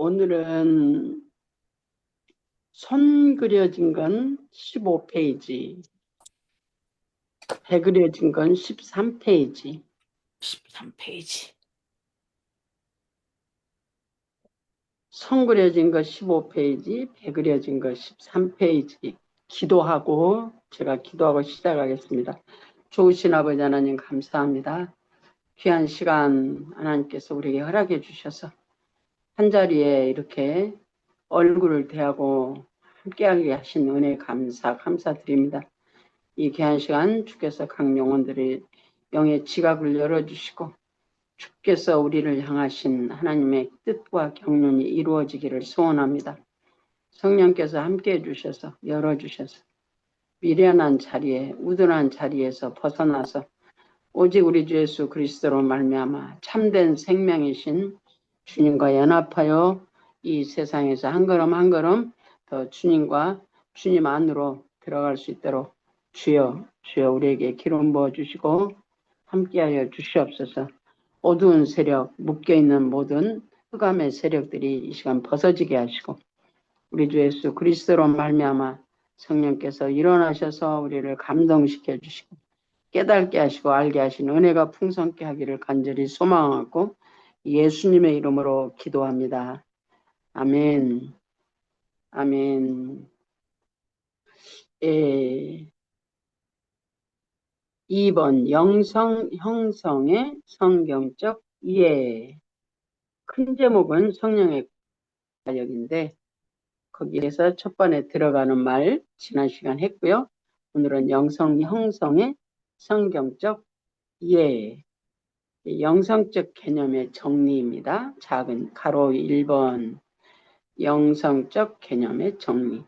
오늘은 손 그려진 건 15페이지, 배 그려진 건 13페이지. 13페이지. 손 그려진 거 15페이지, 배 그려진 거 13페이지. 기도하고, 제가 기도하고 시작하겠습니다. 좋으신 아버지 하나님 감사합니다. 귀한 시간 하나님께서 우리에게 허락해 주셔서 한자리에 이렇게 얼굴을 대하고 함께하게 하신 은혜 감사드립니다. 이 귀한 시간 주께서 각 영혼들의 영의 지각을 열어주시고 주께서 우리를 향하신 하나님의 뜻과 경륜이 이루어지기를 소원합니다. 성령께서 함께해 주셔서 열어주셔서 미련한 자리에 우둔한 자리에서 벗어나서 오직 우리 주 예수 그리스도로 말미암아 참된 생명이신 주님과 연합하여 이 세상에서 한 걸음 한 걸음 더 주님과 주님 안으로 들어갈 수 있도록 주여 우리에게 기름 부어주시고 함께하여 주시옵소서. 어두운 세력, 묶여있는 모든 흑암의 세력들이 이 시간 벗어지게 하시고 우리 주 예수 그리스도로 말미암아 성령께서 일어나셔서 우리를 감동시켜 주시고 깨닫게 하시고 알게 하신 은혜가 풍성케 하기를 간절히 소망하고 예수님의 이름으로 기도합니다. 아멘. 아멘. 2번 영성 형성의 성경적 이해. 큰 제목은 성령의 사역인데 거기에서 첫 번에 들어가는 말 지난 시간 했고요. 오늘은 영성 형성의 성경적 이해. 영성적 개념의 정리입니다. 작은 가로 1번 영성적 개념의 정리.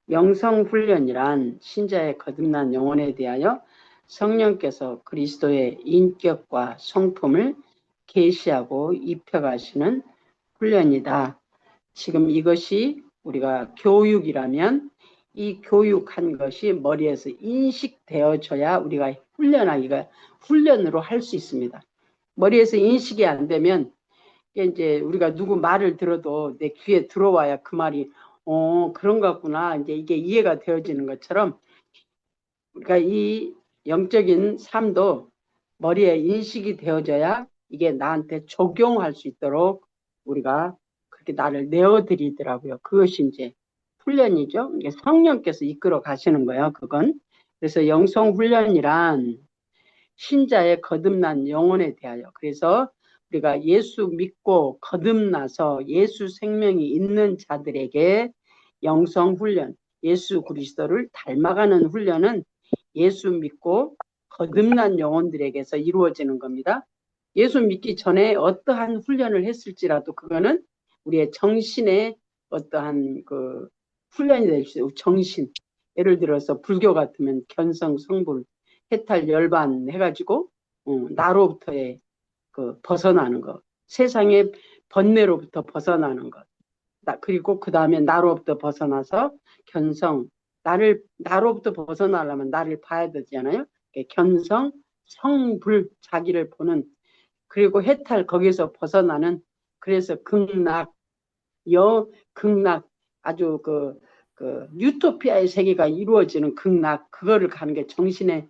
영성훈련이란 신자의 거듭난 영혼에 대하여 성령께서 그리스도의 인격과 성품을 계시하고 입혀가시는 훈련이다. 지금 이것이 우리가 교육이라면 이 교육한 것이 머리에서 인식되어져야 우리가 훈련으로 할 수 있습니다. 머리에서 인식이 안 되면 이제 우리가 누구 말을 들어도 내 귀에 들어와야 그 말이 그런 것 같구나 이제 이게 이해가 되어지는 것처럼 우리가 이 영적인 삶도 머리에 인식이 되어져야 이게 나한테 적용할 수 있도록 우리가 그렇게 나를 내어드리더라고요. 그것이 이제 훈련이죠. 이게 성령께서 이끌어 가시는 거예요. 그건. 그래서 영성 훈련이란 신자의 거듭난 영혼에 대하여 그래서 우리가 예수 믿고 거듭나서 예수 생명이 있는 자들에게 영성 훈련, 예수 그리스도를 닮아가는 훈련은 예수 믿고 거듭난 영혼들에게서 이루어지는 겁니다. 예수 믿기 전에 어떠한 훈련을 했을지라도 그거는 우리의 정신의 어떠한 그 훈련이 될 수 있어요. 정신. 예를 들어서 불교 같으면 견성, 성불, 해탈, 열반 해가지고 나로부터의 그 벗어나는 것, 세상의 번뇌로부터 벗어나는 것. 그리고 그 다음에 나로부터 벗어나서 견성, 나로부터 벗어나려면 나를 봐야 되잖아요. 견성, 성불, 자기를 보는, 그리고 해탈, 거기서 벗어나는, 그래서 극락, 극락, 아주 그 유토피아의 세계가 이루어지는 극락, 그거를 가는 게 정신의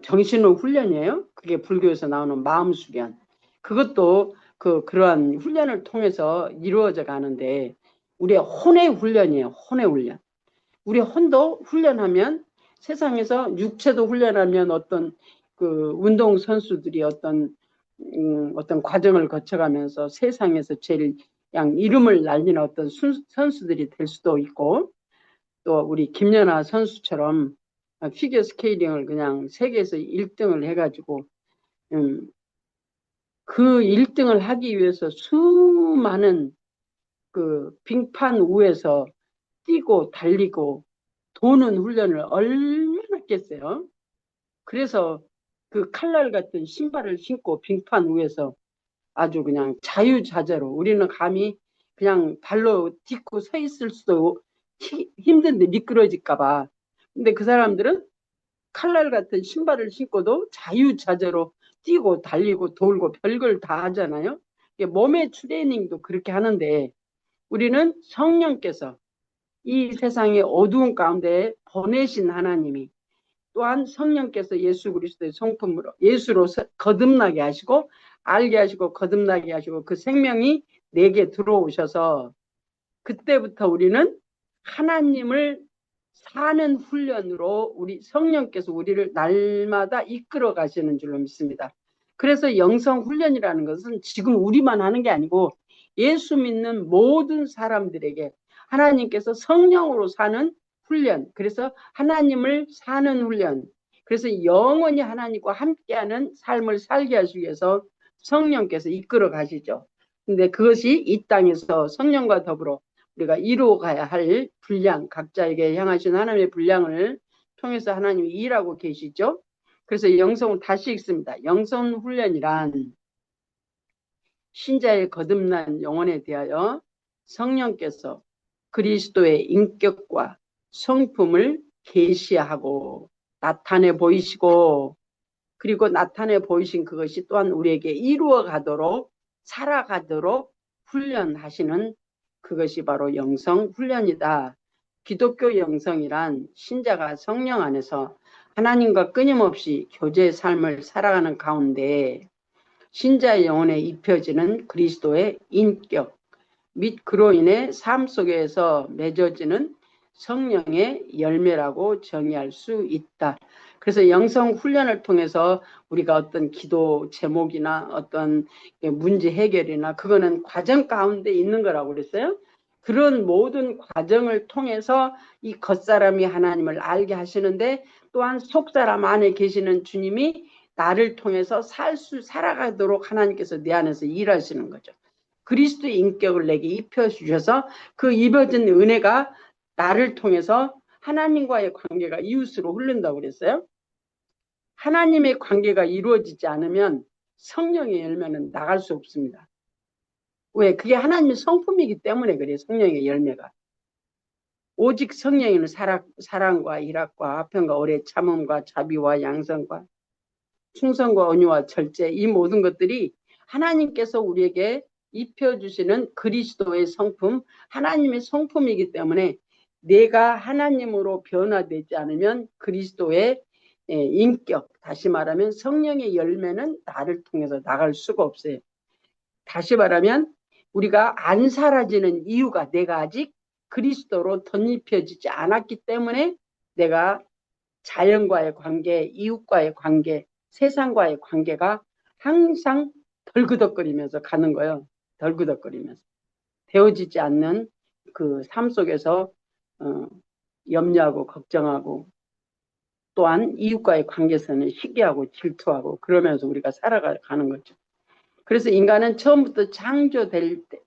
정신의 훈련이에요. 그게 불교에서 나오는 마음 수련. 그것도 그러한 훈련을 통해서 이루어져 가는데 우리의 혼의 훈련이에요. 혼의 훈련. 우리 혼도 훈련하면 세상에서 육체도 훈련하면 어떤 운동 선수들이 어떤 과정을 거쳐가면서 세상에서 제일 이름을 날리는 어떤 선수들이 될 수도 있고 또 우리 김연아 선수처럼 피겨 스케이팅을 그냥 세계에서 1등을 해가지고 그 1등을 하기 위해서 수많은 빙판 위에서 뛰고 달리고 도는 훈련을 얼마나 했겠어요. 그래서 그 칼날 같은 신발을 신고 빙판 위에서 아주 그냥 자유자재로 우리는 감히 그냥 발로 딛고 서 있을 수도 힘든데 미끄러질까 봐. 근데 그 사람들은 칼날 같은 신발을 신고도 자유자재로 뛰고 달리고 돌고 별걸 다 하잖아요. 몸의 트레이닝도 그렇게 하는데 우리는 성령께서 이 세상의 어두운 가운데 보내신 하나님이 또한 성령께서 예수 그리스도의 성품으로 예수로 거듭나게 하시고 알게 하시고 거듭나게 하시고 그 생명이 내게 들어오셔서 그때부터 우리는 하나님을 사는 훈련으로 우리 성령께서 우리를 날마다 이끌어 가시는 줄로 믿습니다. 그래서 영성 훈련이라는 것은 지금 우리만 하는 게 아니고 예수 믿는 모든 사람들에게 하나님께서 성령으로 사는 훈련, 그래서 하나님을 사는 훈련, 그래서 영원히 하나님과 함께하는 삶을 살게 하시기 위해서 성령께서 이끌어 가시죠. 근데 그것이 이 땅에서 성령과 더불어 우리가 이루어가야 할 분량, 각자에게 향하신 하나님의 분량을 통해서 하나님이 일하고 계시죠. 그래서 영성을 다시 읽습니다. 영성 훈련이란 신자의 거듭난 영혼에 대하여 성령께서 그리스도의 인격과 성품을 계시하고 나타내 보이시고, 그리고 나타내 보이신 그것이 또한 우리에게 이루어 가도록 살아가도록 훈련하시는 그것이 바로 영성 훈련이다. 기독교 영성이란 신자가 성령 안에서 하나님과 끊임없이 교제의 삶을 살아가는 가운데 신자의 영혼에 입혀지는 그리스도의 인격 및 그로 인해 삶 속에서 맺어지는 성령의 열매라고 정의할 수 있다. 그래서 영성 훈련을 통해서 우리가 어떤 기도 제목이나 어떤 문제 해결이나 그거는 과정 가운데 있는 거라고 그랬어요. 그런 모든 과정을 통해서 이 겉사람이 하나님을 알게 하시는데 또한 속사람 안에 계시는 주님이 나를 통해서 살아가도록 하나님께서 내 안에서 일하시는 거죠. 그리스도의 인격을 내게 입혀주셔서 그 입어진 은혜가 나를 통해서 하나님과의 관계가 이웃으로 흐른다고 그랬어요. 하나님의 관계가 이루어지지 않으면 성령의 열매는 나갈 수 없습니다. 왜? 그게 하나님의 성품이기 때문에 그래요. 성령의 열매가. 오직 성령에는 사랑과 희락과 화평과 오래 참음과 자비와 양선과 충성과 온유와 절제, 이 모든 것들이 하나님께서 우리에게 입혀주시는 그리스도의 성품, 하나님의 성품이기 때문에 내가 하나님으로 변화되지 않으면 그리스도의 인격, 다시 말하면 성령의 열매는 나를 통해서 나갈 수가 없어요. 다시 말하면 우리가 안 사라지는 이유가 내가 아직 그리스도로 덧입혀지지 않았기 때문에 내가 자연과의 관계, 이웃과의 관계, 세상과의 관계가 항상 덜그덕거리면서 가는 거예요. 덜그덕거리면서. 되어지지 않는 그 삶 속에서 염려하고 걱정하고 또한 이웃과의 관계에서는 시기하고 질투하고 그러면서 우리가 살아가는 거죠. 그래서 인간은 처음부터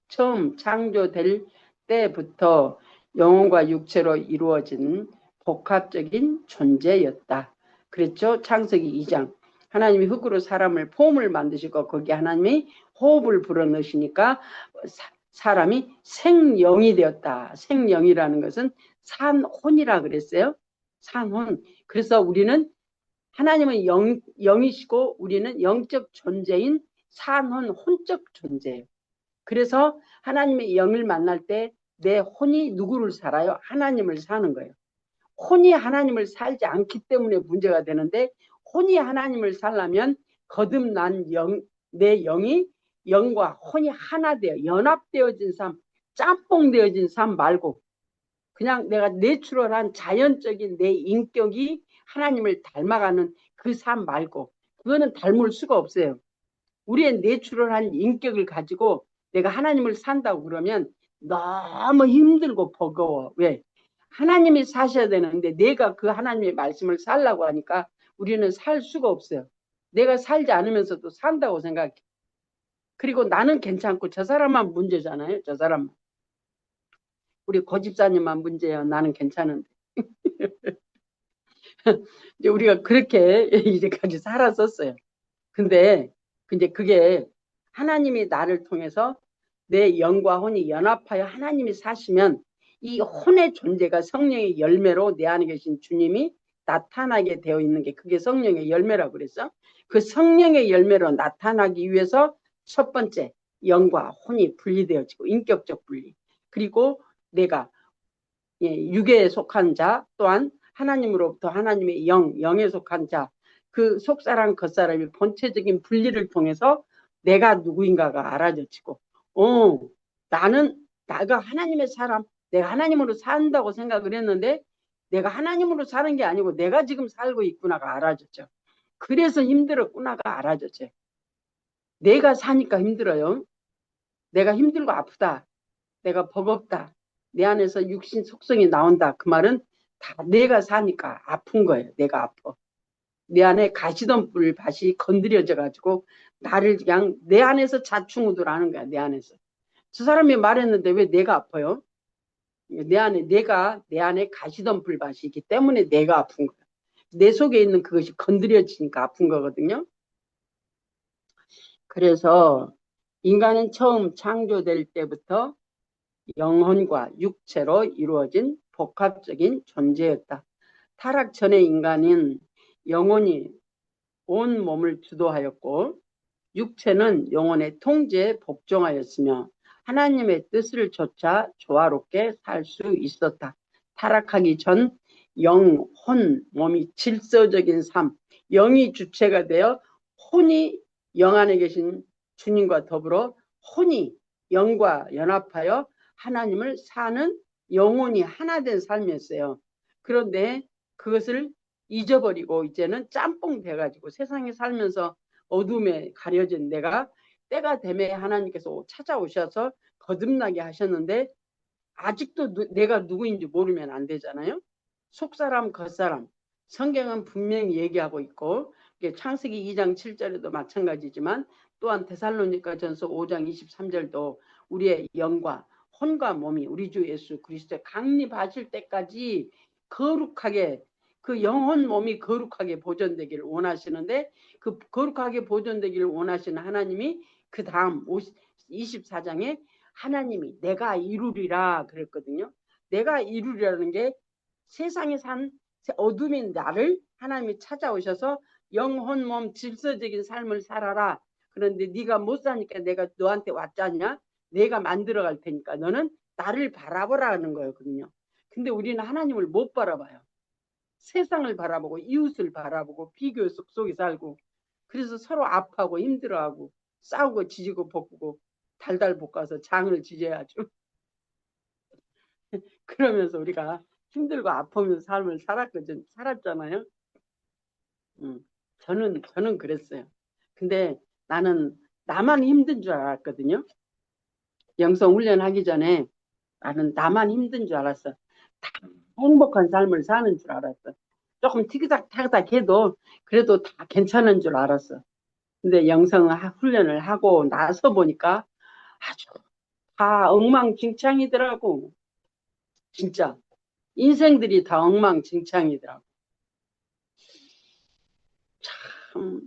처음 창조될 때부터 영혼과 육체로 이루어진 복합적인 존재였다. 그랬죠? 창세기 2장. 하나님이 흙으로 사람을 폼을 만드시고 거기에 하나님이 호흡을 불어넣으시니까 사람이 생영이 되었다. 생영이라는 것은 산혼이라 그랬어요. 산혼. 그래서 우리는 하나님은 영이시고 우리는 영적 존재인 산혼, 혼적 존재예요. 그래서 하나님의 영을 만날 때 내 혼이 누구를 살아요? 하나님을 사는 거예요. 혼이 하나님을 살지 않기 때문에 문제가 되는데 혼이 하나님을 살려면 거듭난 내 영이 영과 혼이 하나 되어 연합되어진 삶, 짬뽕되어진 삶 말고 그냥 내가 내추럴한 자연적인 내 인격이 하나님을 닮아가는 그 삶 말고 그거는 닮을 수가 없어요. 우리의 내추럴한 인격을 가지고 내가 하나님을 산다고 그러면 너무 힘들고 버거워. 왜? 하나님이 사셔야 되는데 내가 그 하나님의 말씀을 살라고 하니까 우리는 살 수가 없어요. 내가 살지 않으면서도 산다고 생각해. 그리고 나는 괜찮고 저 사람만 문제잖아요. 저 사람만. 우리 고집사님만 문제예요. 나는 괜찮은데. 이제 우리가 그렇게 이제까지 살았었어요. 근데 그게 하나님이 나를 통해서 내 영과 혼이 연합하여 하나님이 사시면 이 혼의 존재가 성령의 열매로 내 안에 계신 주님이 나타나게 되어 있는 게 그게 성령의 열매라고 그랬어. 그 성령의 열매로 나타나기 위해서 첫 번째 영과 혼이 분리되어지고 인격적 분리. 그리고 내가 육에 속한 자 또한 하나님으로부터 하나님의 영에 속한 자, 그 속사람 겉사람의 본체적인 분리를 통해서 내가 누구인가가 알아져지고 나는 내가 하나님의 사람, 내가 하나님으로 산다고 생각을 했는데 내가 하나님으로 사는 게 아니고 내가 지금 살고 있구나가 알아졌죠. 그래서 힘들었구나가 알아졌죠. 내가 사니까 힘들어요. 내가 힘들고 아프다. 내가 버겁다. 내 안에서 육신 속성이 나온다. 그 말은 다 내가 사니까 아픈 거예요. 내가 아파. 내 안에 가시던 불밭이 건드려져 가지고 나를 그냥 내 안에서 자충우돌하는 거야. 내 안에서. 저 사람이 말했는데 왜 내가 아파요? 내 안에 가시던 불밭이 있기 때문에 내가 아픈 거야. 내 속에 있는 그것이 건드려지니까 아픈 거거든요. 그래서 인간은 처음 창조될 때부터 영혼과 육체로 이루어진 복합적인 존재였다. 타락 전의 인간은 영혼이 온 몸을 주도하였고 육체는 영혼의 통제에 복종하였으며 하나님의 뜻을 좇아 조화롭게 살 수 있었다. 타락하기 전 영, 혼, 몸이 질서적인 삶, 영이 주체가 되어 혼이 영 안에 계신 주님과 더불어 혼이 영과 연합하여 하나님을 사는 영혼이 하나 된 삶이었어요. 그런데 그것을 잊어버리고 이제는 짬뽕 돼가지고 세상에 살면서 어둠에 가려진 내가 때가 되매 하나님께서 찾아오셔서 거듭나게 하셨는데 아직도 내가 누구인지 모르면 안 되잖아요. 속사람 겉사람 성경은 분명히 얘기하고 있고 창세기 2장 7절에도 마찬가지지만 또한 데살로니가전서 5장 23절도 우리의 영과 혼과 몸이 우리 주 예수 그리스도에 강림하실 때까지 거룩하게 그 영혼 몸이 거룩하게 보존되기를 원하시는데 그 거룩하게 보존되기를 원하시는 하나님이 그 다음 24장에 하나님이 내가 이루리라 그랬거든요. 내가 이루리라는 게 세상에 산 어둠인 나를 하나님이 찾아오셔서 영혼 몸 질서적인 삶을 살아라. 그런데 네가 못 사니까 내가 너한테 왔잖냐. 내가 만들어 갈 테니까 너는 나를 바라보라는 거였거든요. 근데 우리는 하나님을 못 바라봐요. 세상을 바라보고 이웃을 바라보고 비교 속에 살고 그래서 서로 아파하고 힘들어하고 싸우고 지지고 볶고 달달 볶아서 장을 지져야죠. 그러면서 우리가 힘들고 아프면서 삶을 살았잖아요. 저는 그랬어요. 근데 나는 나만 힘든 줄 알았거든요. 영성 훈련하기 전에 나는 나만 힘든 줄 알았어. 다 행복한 삶을 사는 줄 알았어. 조금 티그닥타그닥 해도 그래도 다 괜찮은 줄 알았어. 근데 영성 훈련을 하고 나서 보니까 아주 다 엉망진창이더라고. 진짜 인생들이 다 엉망진창이더라고. 참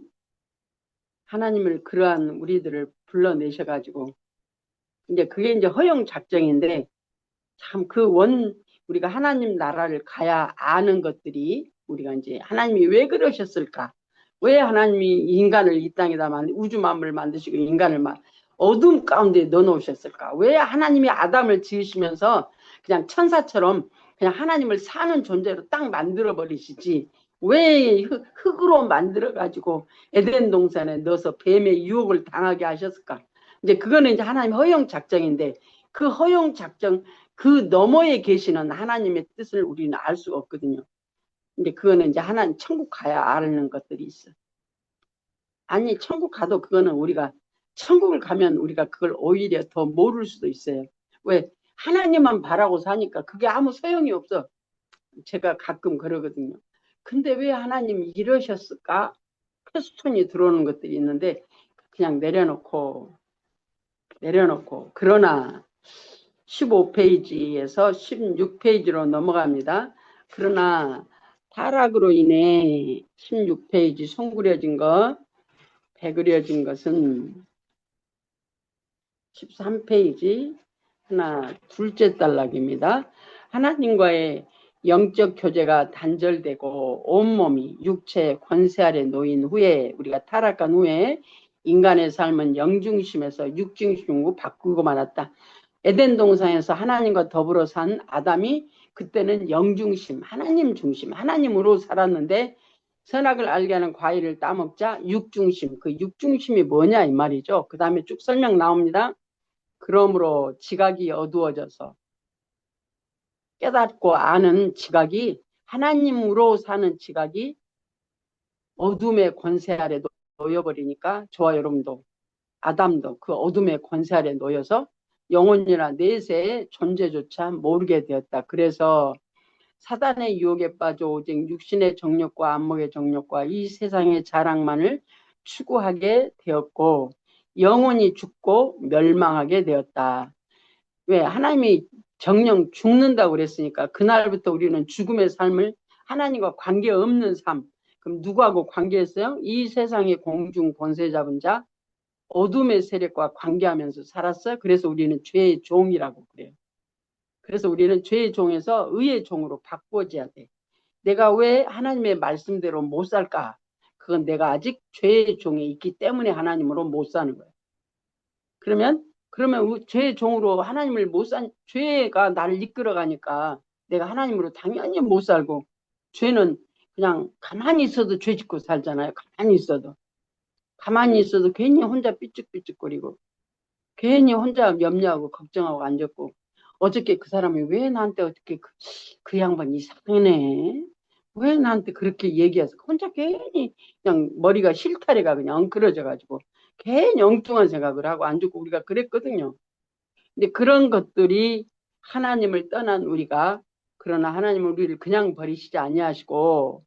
하나님을 그러한 우리들을 불러내셔가지고 이제 그게 이제 허용 작정인데 참 우리가 하나님 나라를 가야 아는 것들이 우리가 이제 하나님이 왜 그러셨을까? 왜 하나님이 인간을 이 땅에다 우주 만물을 만드시고 인간을 어둠 가운데 넣어놓으셨을까? 왜 하나님이 아담을 지으시면서 그냥 천사처럼 그냥 하나님을 사는 존재로 딱 만들어 버리시지? 왜 흙으로 만들어 가지고 에덴 동산에 넣어서 뱀의 유혹을 당하게 하셨을까? 이제 그거는 이제 하나님 허용 작정인데 그 허용 작정 그 너머에 계시는 하나님의 뜻을 우리는 알 수가 없거든요. 근데 그거는 이제 하나님 천국 가야 아는 것들이 있어. 아니 천국 가도 그거는 우리가 천국을 가면 우리가 그걸 오히려 더 모를 수도 있어요. 왜? 하나님만 바라고 사니까 그게 아무 소용이 없어. 제가 가끔 그러거든요. 근데 왜 하나님이 이러셨을까? 퀘스천이 들어오는 것들이 있는데 그냥 내려놓고 그러나 15페이지에서 16페이지로 넘어갑니다. 그러나 타락으로 인해 16페이지 배그려진 것은 13페이지 둘째 단락입니다. 하나님과의 영적 교제가 단절되고 온몸이 육체의 권세 아래 놓인 후에 우리가 타락한 후에 인간의 삶은 영중심에서 육중심으로 바꾸고 말았다. 에덴 동산에서 하나님과 더불어 산 아담이 그때는 영중심, 하나님 중심, 하나님으로 살았는데 선악을 알게 하는 과일을 따먹자 육중심, 그 육중심이 뭐냐 이 말이죠. 그 다음에 쭉 설명 나옵니다. 그러므로 지각이 어두워져서 깨닫고 아는 지각이 하나님으로 사는 지각이 어둠의 권세 아래 놓여버리니까 저와 여러분도 아담도 그 어둠의 권세 아래 놓여서 영혼이나 내세의 존재조차 모르게 되었다. 그래서 사단의 유혹에 빠져 오직 육신의 정욕과 안목의 정욕과 이 세상의 자랑만을 추구하게 되었고 영혼이 죽고 멸망하게 되었다. 왜? 하나님이 정령 죽는다고 그랬으니까 그날부터 우리는 죽음의 삶을 하나님과 관계없는 삶. 그럼 누구하고 관계했어요? 이 세상의 공중 권세 잡은 자 어둠의 세력과 관계하면서 살았어요. 그래서 우리는 죄의 종이라고 그래요. 그래서 우리는 죄의 종에서 의의 종으로 바꾸어져야 돼. 내가 왜 하나님의 말씀대로 못 살까? 그건 내가 아직 죄의 종에 있기 때문에 하나님으로 못 사는 거예요. 그러면 죄의 종으로 하나님을 못 산, 죄가 나를 이끌어가니까 내가 하나님으로 당연히 못 살고 죄는 그냥 가만히 있어도 죄 짓고 살잖아요. 가만히 있어도 괜히 혼자 삐죽삐죽거리고 괜히 혼자 염려하고 걱정하고 앉았고 어저께 그 사람이 왜 나한테 어떻게 그 양반 이상하네. 왜 나한테 그렇게 얘기해서 혼자 괜히 그냥 머리가 실타래가 그냥 엉클어져가지고 괜히 엉뚱한 생각을 하고 앉고 우리가 그랬거든요. 근데 그런 것들이 하나님을 떠난 우리가 그러나 하나님은 우리를 그냥 버리시지 아니하시고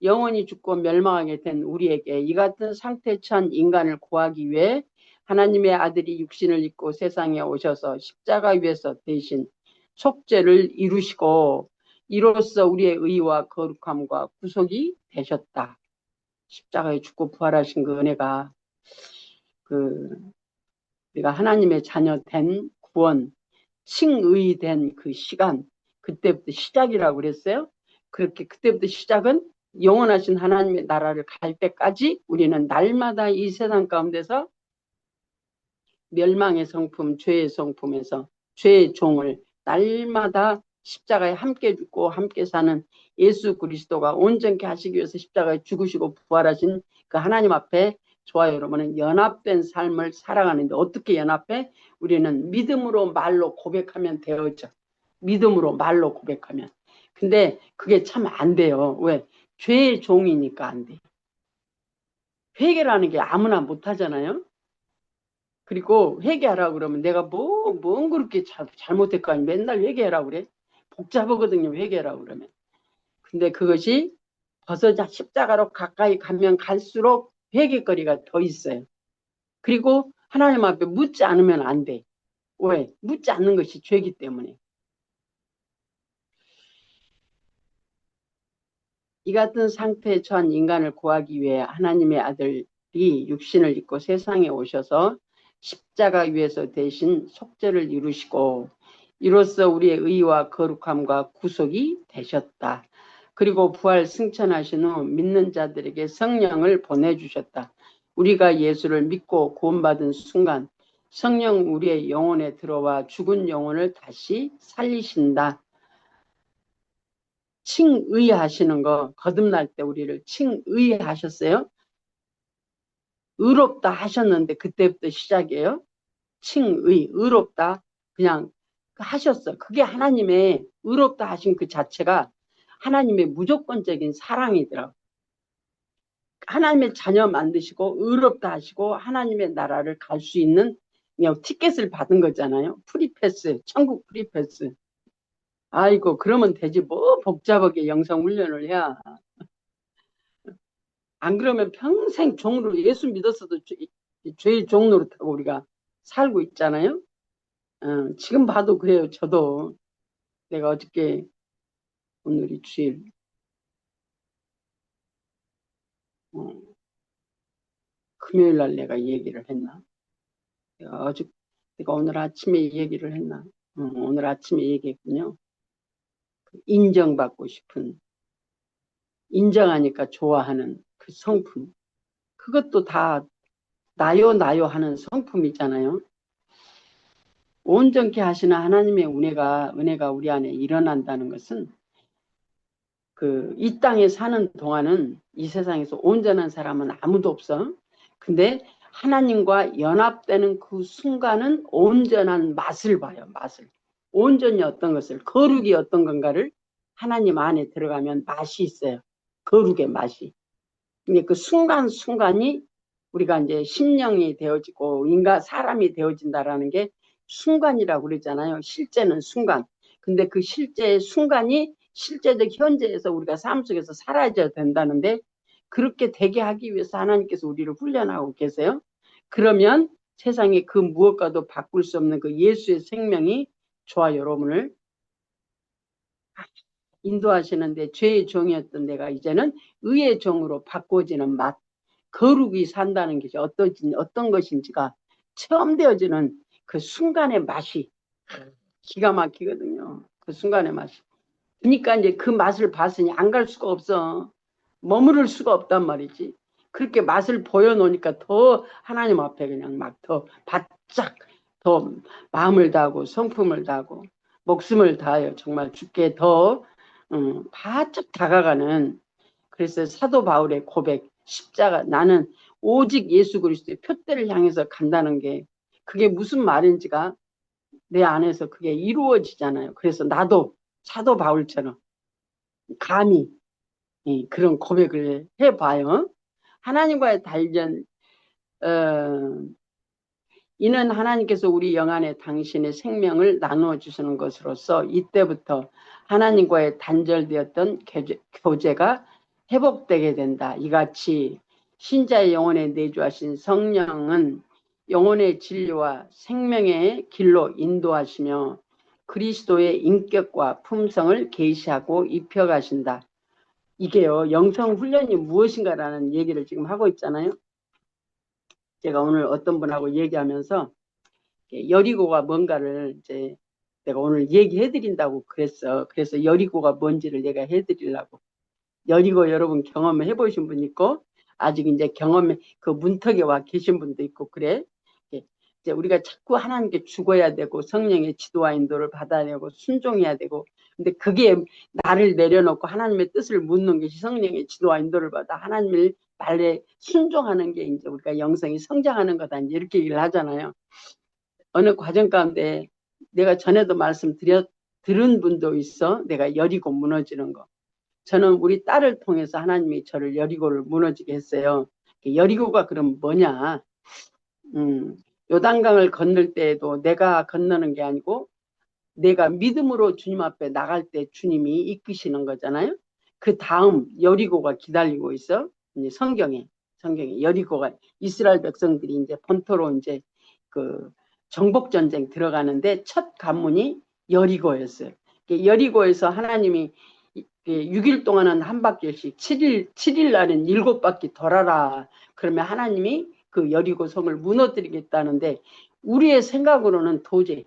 영원히 죽고 멸망하게 된 우리에게 이 같은 상태에 처한 인간을 구하기 위해 하나님의 아들이 육신을 입고 세상에 오셔서 십자가 위에서 대신 속죄를 이루시고 이로써 우리의 의와 거룩함과 구속이 되셨다. 십자가에 죽고 부활하신 그 은혜가 우리가 하나님의 자녀 된 구원, 칭의 된 그 시간, 그때부터 시작이라고 그랬어요. 그렇게 그때부터 시작은 영원하신 하나님의 나라를 갈 때까지 우리는 날마다 이 세상 가운데서 멸망의 성품, 죄의 성품에서 죄의 종을 날마다 십자가에 함께 죽고 함께 사는 예수 그리스도가 온전케 하시기 위해서 십자가에 죽으시고 부활하신 그 하나님 앞에 저와 여러분은 연합된 삶을 살아가는데 어떻게 연합해? 우리는 믿음으로 말로 고백하면 되어져. 믿음으로 말로 고백하면. 근데 그게 참 안 돼요. 왜? 죄의 종이니까 안 돼. 회개라는 게 아무나 못 하잖아요. 그리고 회개하라고 그러면 내가 뭔 그렇게 잘못했고 아니 맨날 회개하라고 그래. 복잡하거든요. 회개하라고 그러면. 근데 그것이 벗어자 십자가로 가까이 가면 갈수록 회개거리가 더 있어요. 그리고 하나님 앞에 묻지 않으면 안 돼. 왜? 묻지 않는 것이 죄이기 때문에. 이 같은 상태에 처한 인간을 구하기 위해 하나님의 아들이 육신을 입고 세상에 오셔서 십자가 위에서 대신 속죄를 이루시고 이로써 우리의 의와 거룩함과 구속이 되셨다. 그리고 부활 승천하신 후 믿는 자들에게 성령을 보내주셨다. 우리가 예수를 믿고 구원받은 순간 성령 우리의 영혼에 들어와 죽은 영혼을 다시 살리신다. 칭의하시는 거 거듭날 때 우리를 칭의하셨어요. 의롭다 하셨는데 그때부터 시작이에요. 칭의, 의롭다 그냥 하셨어. 그게 하나님의 의롭다 하신 그 자체가 하나님의 무조건적인 사랑이더라고. 하나님의 자녀 만드시고 의롭다 하시고 하나님의 나라를 갈 수 있는 그냥 티켓을 받은 거잖아요. 프리패스, 천국 프리패스. 아이고 그러면 되지 뭐 복잡하게 영성 훈련을 해야. 안 그러면 평생 종으로 예수 믿었어도 죄의 종로로 타고 우리가 살고 있잖아요. 지금 봐도 그래요. 저도 내가 어저께 오늘이 주일 금요일 날 내가 얘기를 했나? 내가 오늘 아침에 얘기를 했나? 오늘 아침에 얘기했군요. 인정받고 싶은 인정하니까 좋아하는 그 성품 그것도 다 나요 나요 하는 성품이잖아요. 온전케 하시는 하나님의 은혜가 우리 안에 일어난다는 것은 이 땅에 사는 동안은 이 세상에서 온전한 사람은 아무도 없어. 근데 하나님과 연합되는 그 순간은 온전한 맛을 봐요. 맛을. 온전히 어떤 것을, 거룩이 어떤 건가를 하나님 안에 들어가면 맛이 있어요. 거룩의 맛이. 근데 그 순간순간이 우리가 이제 심령이 되어지고 사람이 되어진다라는 게 순간이라고 그러잖아요. 실제는 순간. 근데 그 실제의 순간이 실제적 현재에서 우리가 삶 속에서 사라져야 된다는데 그렇게 되게 하기 위해서 하나님께서 우리를 훈련하고 계세요. 그러면 세상에 그 무엇과도 바꿀 수 없는 그 예수의 생명이 저와 여러분을 인도하시는데 죄의 종이었던 내가 이제는 의의 종으로 바꿔지는 맛, 거룩이 산다는 것이 어떤 것인지가 체험되어지는 그 순간의 맛이 기가 막히거든요. 그 순간의 맛이. 그러니까 이제 그 맛을 봤으니 안 갈 수가 없어. 머무를 수가 없단 말이지. 그렇게 맛을 보여놓으니까 더 하나님 앞에 그냥 막 더 바짝 더 마음을 다하고 성품을 다하고 목숨을 다하여 정말 주께 더 바짝 다가가는. 그래서 사도 바울의 고백, 십자가, 나는 오직 예수 그리스도의 표대를 향해서 간다는 게 그게 무슨 말인지가 내 안에서 그게 이루어지잖아요. 그래서 나도 사도 바울처럼 감히 그런 고백을 해봐요. 하나님과의 단련, 이는 하나님께서 우리 영안에 당신의 생명을 나누어 주시는 것으로서 이때부터 하나님과의 단절되었던 교제가 회복되게 된다. 이같이 신자의 영혼에 내주하신 성령은 영혼의 진리와 생명의 길로 인도하시며 그리스도의 인격과 품성을 계시하고 입혀가신다. 이게요, 영성훈련이 무엇인가라는 얘기를 지금 하고 있잖아요. 제가 오늘 어떤 분하고 얘기하면서 여리고가 뭔가를 이제 내가 오늘 얘기해 드린다고 그랬어. 그래서 여리고가 뭔지를 내가 해 드리려고. 여리고 여러분 경험을 해 보신 분 있고 아직 이제 경험에 그 문턱에 와 계신 분도 있고 그래. 이제 우리가 자꾸 하나님께 죽어야 되고 성령의 지도와 인도를 받아야 되고 순종해야 되고 근데 그게 나를 내려놓고 하나님의 뜻을 묻는 것이 성령의 지도와 인도를 받아 하나님의 말에 순종하는 게 이제 우리가 영성이 성장하는 거다 이렇게 얘기를 하잖아요. 어느 과정 가운데 내가 전에도 들은 분도 있어. 내가 여리고 무너지는 거. 저는 우리 딸을 통해서 하나님이 저를 여리고를 무너지게 했어요. 여리고가 그럼 뭐냐? 요단강을 건널 때에도 내가 건너는 게 아니고 내가 믿음으로 주님 앞에 나갈 때 주님이 이끄시는 거잖아요. 그 다음 여리고가 기다리고 있어. 이제 성경에 여리고가 이스라엘 백성들이 이제 본토로 이제 그 정복 전쟁 들어가는데 첫 관문이 여리고였어요. 여리고에서 하나님이 6일 동안은 한 바퀴씩 7일 날은 7바퀴 돌아라. 그러면 하나님이 그 여리고 성을 무너뜨리겠다는데 우리의 생각으로는 도저히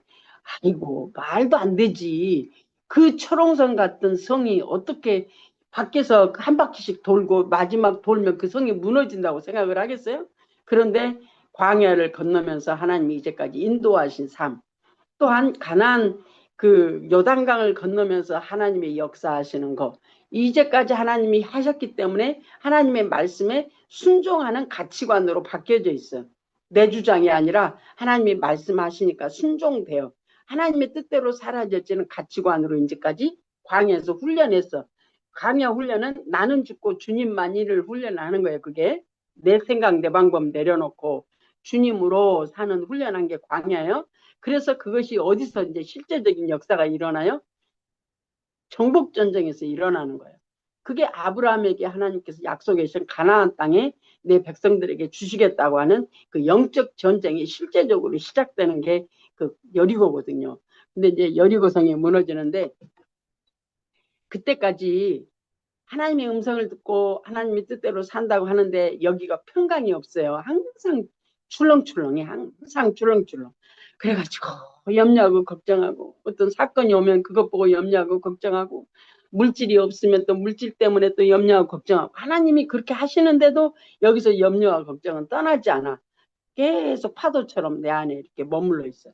아이고 말도 안 되지. 그 철옹성 같은 성이 어떻게 밖에서 한 바퀴씩 돌고 마지막 돌면 그 성이 무너진다고 생각을 하겠어요? 그런데 광야를 건너면서 하나님이 이제까지 인도하신 삶 또한 가나안 그 요단강을 건너면서 하나님의 역사하시는 거 이제까지 하나님이 하셨기 때문에 하나님의 말씀에 순종하는 가치관으로 바뀌어져 있어요. 내 주장이 아니라 하나님이 말씀하시니까 순종돼요. 하나님의 뜻대로 사라져지는 가치관으로 이제까지 광야에서 훈련했어. 광야 훈련은 나는 죽고 주님만이를 훈련하는 거예요. 그게 내 생각 내 방법 내려놓고 주님으로 사는 훈련한 게 광야예요. 그래서 그것이 어디서 이제 실제적인 역사가 일어나요? 정복전쟁에서 일어나는 거예요. 그게 아브라함에게 하나님께서 약속해 주신 가나안 땅에 내 백성들에게 주시겠다고 하는 그 영적 전쟁이 실제적으로 시작되는 게 그 여리고거든요. 근데 이제 여리고성이 무너지는데 그때까지 하나님의 음성을 듣고 하나님의 뜻대로 산다고 하는데 여기가 평강이 없어요. 항상 출렁출렁해. 항상 출렁출렁. 그래가지고 염려하고 걱정하고 어떤 사건이 오면 그것 보고 염려하고 걱정하고 물질이 없으면 또 물질 때문에 또 염려하고 걱정하고 하나님이 그렇게 하시는데도 여기서 염려와 걱정은 떠나지 않아. 계속 파도처럼 내 안에 이렇게 머물러 있어요.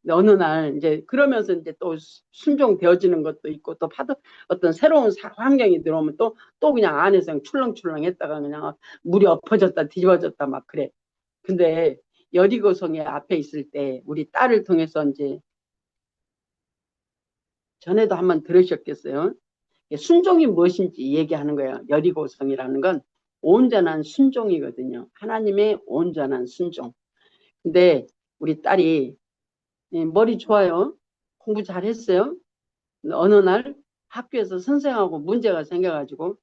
근데 어느 날 이제 그러면서 이제 또 순종되어지는 것도 있고 또 파도 어떤 새로운 환경이 들어오면 또 그냥 안에서 그냥 출렁출렁 했다가 그냥 물이 엎어졌다 뒤집어졌다 막 그래. 근데 여리고성에 앞에 있을 때 우리 딸을 통해서 이제 전에도 한번 들으셨겠어요. 순종이 무엇인지 얘기하는 거예요. 여리고성이라는 건 온전한 순종이거든요. 하나님의 온전한 순종. 근데 우리 딸이 머리 좋아요. 공부 잘했어요. 어느 날 학교에서 선생하고 문제가 생겨가지고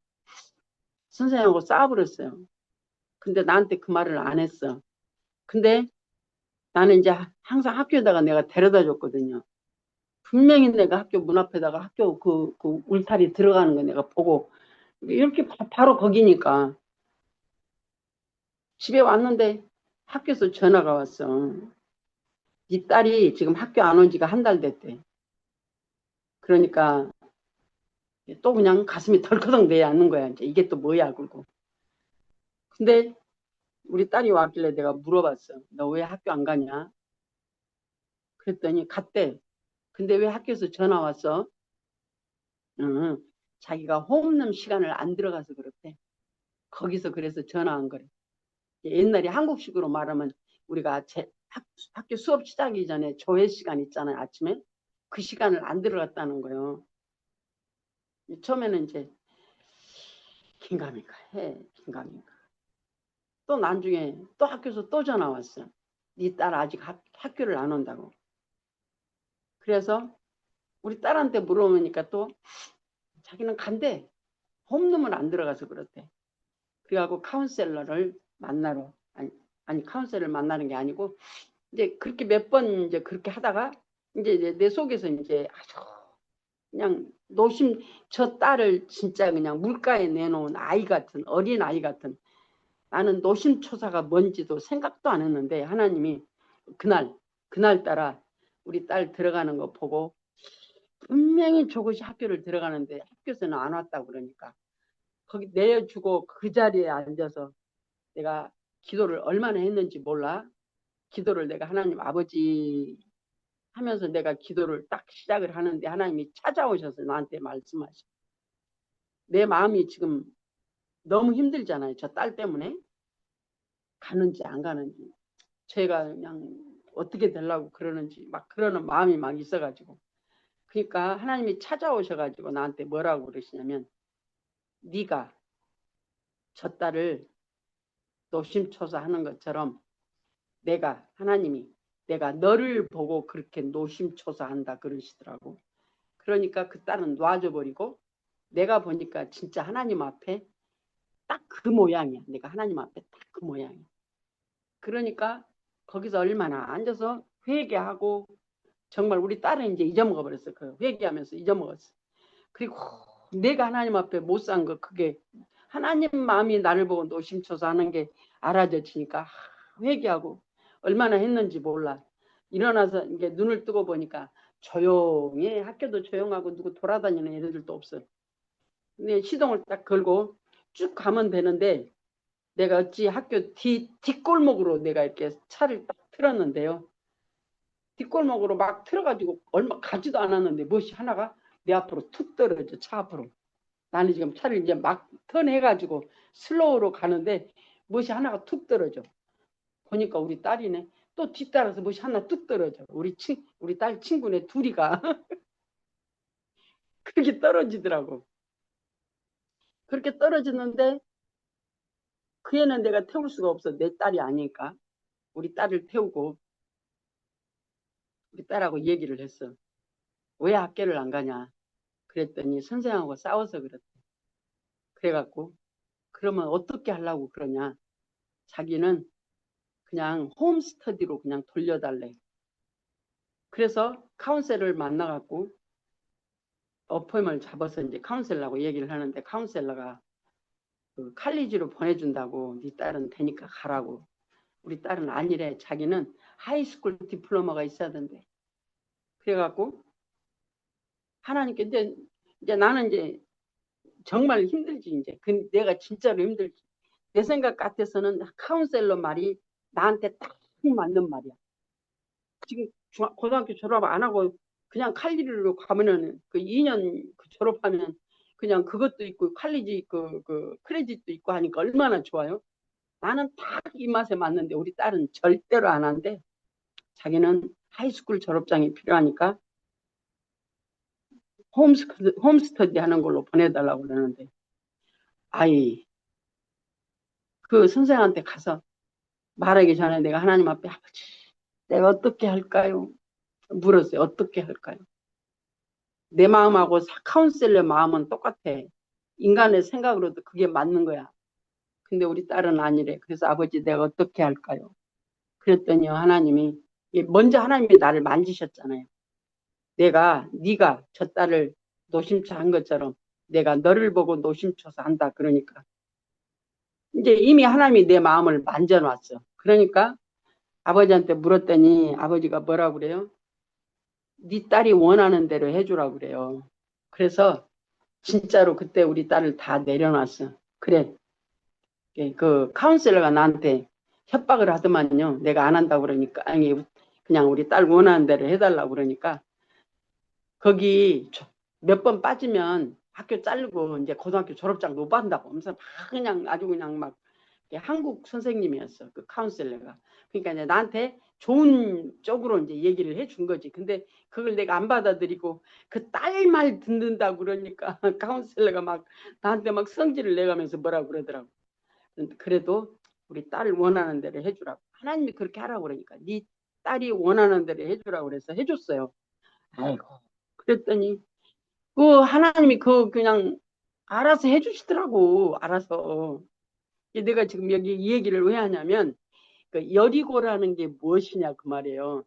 선생하고 싸워버렸어요. 근데 나한테 그 말을 안 했어. 근데 나는 이제 항상 학교에다가 내가 데려다 줬거든요. 분명히 내가 학교 문 앞에다가 학교 그 울타리 들어가는 거 내가 보고 이렇게 바로 거기니까 집에 왔는데 학교에서 전화가 왔어. 네 딸이 지금 학교 안 온 지가 한 달 됐대. 그러니까 또 그냥 가슴이 덜커덕 내앉는 거야. 이제 이게 또 뭐야 그러고. 근데 우리 딸이 왔길래 내가 물어봤어. 너 왜 학교 안 가냐? 그랬더니 갔대. 근데 왜 학교에서 전화 왔어? 응. 자기가 호흡룸 시간을 안 들어가서 그렇대. 거기서 그래서 전화 한 거래. 옛날에 한국식으로 말하면 우리가 학교 수업 시작하기 전에 조회 시간 있잖아요. 아침에. 그 시간을 안 들어갔다는 거예요. 처음에는 이제 긴가민가 해. 긴가민가. 또 나중에 또 학교에서 또 전화 왔어. 네 딸 아직 학교를 안 온다고. 그래서 우리 딸한테 물어보니까 또 자기는 간대. 홈룸을 안 들어가서 그렇대. 그래갖고 카운셀러를 만나러 아니 카운셀러를 만나는 게 아니고 이제 그렇게 몇 번 이제 그렇게 하다가 이제 내 속에서 이제 아주 그냥 노심 저 딸을 진짜 그냥 물가에 내놓은 아이 같은 어린 아이 같은 나는 노심초사가 뭔지도 생각도 안 했는데 하나님이 그날따라 우리 딸 들어가는 거 보고 분명히 저것이 학교를 들어가는데 학교에서는 안 왔다고 그러니까 거기 내려주고 그 자리에 앉아서 내가 기도를 얼마나 했는지 몰라. 기도를 내가 하나님 아버지 하면서 내가 기도를 딱 시작을 하는데 하나님이 찾아오셔서 나한테 말씀하셔. 내 마음이 지금 너무 힘들잖아요. 저 딸 때문에 가는지 안 가는지 제가 그냥 어떻게 되려고 그러는지 막 그러는 마음이 막 있어가지고 그러니까 하나님이 찾아오셔가지고 나한테 뭐라고 그러시냐면 네가 저 딸을 노심초사하는 것처럼 하나님이 내가 너를 보고 그렇게 노심초사한다 그러시더라고. 그러니까 그 딸은 놔줘버리고 내가 보니까 진짜 하나님 앞에 딱 그 모양이야. 내가 하나님 앞에 딱 그 모양이야. 그러니까 거기서 얼마나 앉아서 회개하고 정말 우리 딸은 이제 잊어먹어 버렸어. 그 회개하면서 잊어먹었어. 그리고 내가 하나님 앞에 못 산 거 그게 하나님 마음이 나를 보고 노심초사하는 게 알아져지니까 회개하고 얼마나 했는지 몰라. 일어나서 이게 눈을 뜨고 보니까 조용해. 학교도 조용하고 누구 돌아다니는 애들도 없어. 근데 시동을 딱 걸고 쭉 가면 되는데 내가 어찌 학교 뒷골목으로 내가 이렇게 차를 딱 틀었는데요. 뒷골목으로 막 틀어가지고 얼마 가지도 않았는데 무엇이 하나가 내 앞으로 툭 떨어져 차 앞으로. 나는 지금 차를 이제 막 턴해가지고 슬로우로 가는데 무엇이 하나가 툭 떨어져. 보니까 우리 딸이네. 또 뒤따라서 무엇이 하나 뚝 떨어져. 우리 딸 친구네 둘이가 그렇게 떨어지더라고. 그렇게 떨어지는데 그 애는 내가 태울 수가 없어. 내 딸이 아니니까. 우리 딸을 태우고 우리 딸하고 얘기를 했어. 왜 학교를 안 가냐. 그랬더니 선생하고 싸워서 그랬대. 그래갖고 그러면 어떻게 하려고 그러냐. 자기는 그냥 홈스터디로 그냥 돌려달래. 그래서 카운셀러를 만나갖고 어포인트를 잡아서 이제 카운셀러하고 얘기를 하는데 카운셀러가 그 칼리지로 보내준다고 네 딸은 되니까 가라고. 우리 딸은 아니래. 자기는 하이스쿨 디플로마가 있어야 된대. 그래갖고 하나님께 이제 나는 이제 정말 힘들지 이제. 내가 진짜로 힘들지. 내 생각 같아서는 카운셀러 말이 나한테 딱 맞는 말이야. 지금 고등학교 졸업 안 하고 그냥 칼리로 가면은 그 2년 졸업하면 그냥 그것도 있고 칼리지 그 크레딧도 있고 하니까 얼마나 좋아요. 나는 딱 입맛에 맞는데 우리 딸은 절대로 안 한대. 자기는 하이스쿨 졸업장이 필요하니까 홈스터디 하는 걸로 보내달라고 그러는데, 아이, 그 선생한테 가서 말하기 전에 내가 하나님 앞에 아버지, 내가 어떻게 할까요? 물었어요. 어떻게 할까요? 내 마음하고 카운셀러 마음은 똑같아. 인간의 생각으로도 그게 맞는 거야. 근데 우리 딸은 아니래. 그래서 아버지 내가 어떻게 할까요? 그랬더니 하나님이, 먼저 하나님이 나를 만지셨잖아요. 네가 저 딸을 노심초 한 것처럼 내가 너를 보고 노심초사 한다. 그러니까 이제 이미 하나님이 내 마음을 만져놨어. 그러니까 아버지한테 물었더니 아버지가 뭐라고 그래요? 네 딸이 원하는 대로 해주라고 그래요. 그래서 진짜로 그때 우리 딸을 다 내려놨어. 그래, 그 카운셀러가 나한테 협박을 하더만요. 내가 안 한다고 그러니까, 아니, 그냥 우리 딸 원하는 대로 해달라고 그러니까, 거기 몇 번 빠지면 학교 자르고 이제 고등학교 졸업장 못 받는다고 하면서 막 그냥 아주 그냥 막 한국 선생님이었어. 그 카운셀러가. 그러니까 이제 나한테 좋은 쪽으로 이제 얘기를 해준 거지. 근데 그걸 내가 안 받아들이고 그 딸 말 듣는다고 그러니까 카운셀러가 막 나한테 막 성질을 내가면서 뭐라고 그러더라고. 그래도 우리 딸 원하는 대로 해주라고. 하나님이 그렇게 하라고 그러니까 네 딸이 원하는 대로 해주라고 그래서 해줬어요. 아이고. 그랬더니 그 하나님이 그 그냥 알아서 해주시더라고. 알아서. 내가 지금 여기 이 얘기를 왜 하냐면 그 여리고라는 게 무엇이냐 그 말이에요.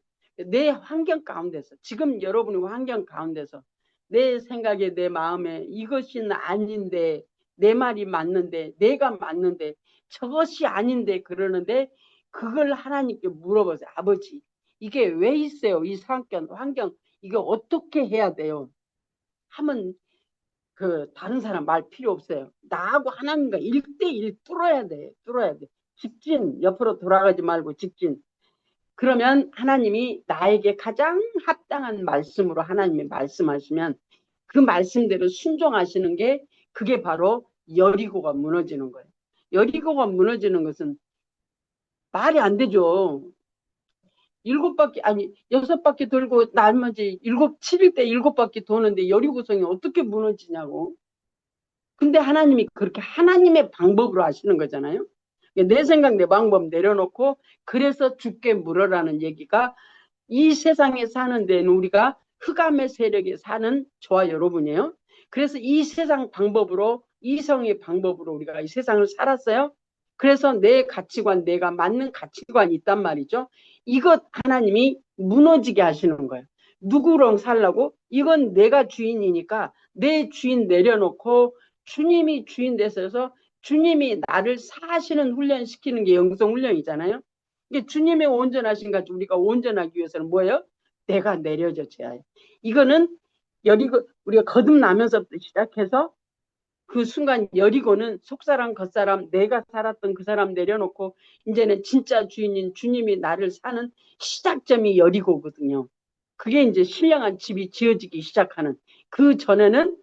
내 환경 가운데서 지금 여러분의 환경 가운데서 내 생각에 내 마음에 이것이 아닌데 내 말이 맞는데 내가 맞는데 저것이 아닌데 그러는데 그걸 하나님께 물어보세요. 아버지 이게 왜 있어요? 이 환경 이게 어떻게 해야 돼요? 하면 그 다른 사람 말 필요 없어요. 나하고 하나님과 1대1 뚫어야 돼. 뚫어야 돼. 직진 옆으로 돌아가지 말고 직진. 그러면 하나님이 나에게 가장 합당한 말씀으로 하나님이 말씀하시면 그 말씀대로 순종하시는 게 그게 바로 여리고가 무너지는 거예요. 여리고가 무너지는 것은 말이 안 되죠. 7바퀴 아니 6바퀴 돌고 나머지 7일 때 7바퀴 도는데 여리고성이 어떻게 무너지냐고. 근데 하나님이 그렇게 하나님의 방법으로 하시는 거잖아요. 내 생각 내 방법 내려놓고 그래서 죽게 물어라는 얘기가 이 세상에 사는 데는 우리가 흑암의 세력에 사는 저와 여러분이에요. 그래서 이 세상 방법으로 이성의 방법으로 우리가 이 세상을 살았어요. 그래서 내 가치관 내가 맞는 가치관이 있단 말이죠. 이것 하나님이 무너지게 하시는 거예요. 누구랑 살라고? 이건 내가 주인이니까 내 주인 내려놓고 주님이 주인 되셔서 주님이 나를 사시는 훈련 시키는 게 영성 훈련이잖아요. 이게 주님의 온전하신 같이 우리가 온전하기 위해서는 뭐예요? 내가 내려져야 해요. 이거는 여리고 우리가 거듭나면서부터 시작해서 그 순간 여리고는 속사람 겉사람 내가 살았던 그 사람 내려놓고 이제는 진짜 주인인 주님이 나를 사는 시작점이 여리고거든요. 그게 이제 신령한 집이 지어지기 시작하는 그 전에는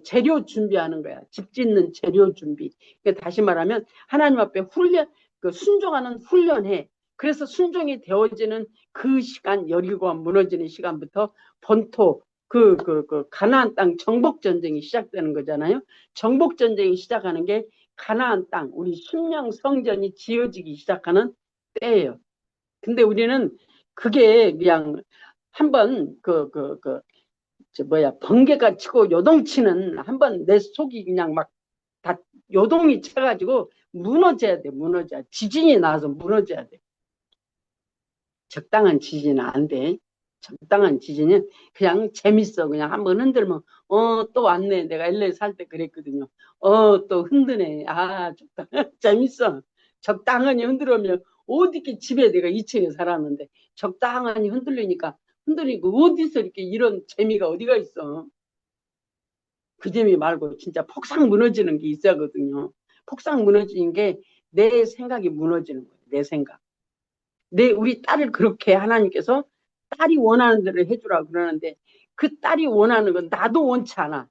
재료 준비하는 거야. 집 짓는 재료 준비. 다시 말하면 하나님 앞에 훈련, 그 순종하는 훈련해. 그래서 순종이 되어지는 그 시간, 여리고가 무너지는 시간부터 본토, 가나안 땅 정복 전쟁이 시작되는 거잖아요. 정복 전쟁이 시작하는 게 가나안 땅, 우리 신령 성전이 지어지기 시작하는 때예요. 근데 우리는 그게 그냥 한번 번개가 치고 요동치는 한번 내 속이 그냥 막 다 요동이 쳐가지고 무너져야 돼. 무너져야 지진이 나서 무너져야 돼. 적당한 지진은 안 돼. 적당한 지진은 그냥 재밌어. 그냥 한번 흔들면 또 왔네. 내가 LA 살 때 그랬거든요. 또 흔드네. 아 적당 재밌어. 적당하니 흔들으면 어디 집에 내가 2층에 살았는데 적당하니 흔들리니까 흔들리고 어디서 이렇게 이런 재미가 어디가 있어. 그 재미 말고 진짜 폭삭 무너지는 게 있어야거든요. 폭삭 무너지는 게 내 생각이 무너지는 거예요. 내 생각. 우리 딸을 그렇게 하나님께서 딸이 원하는 대로 해주라 그러는데 그 딸이 원하는 건 나도 원치 않아.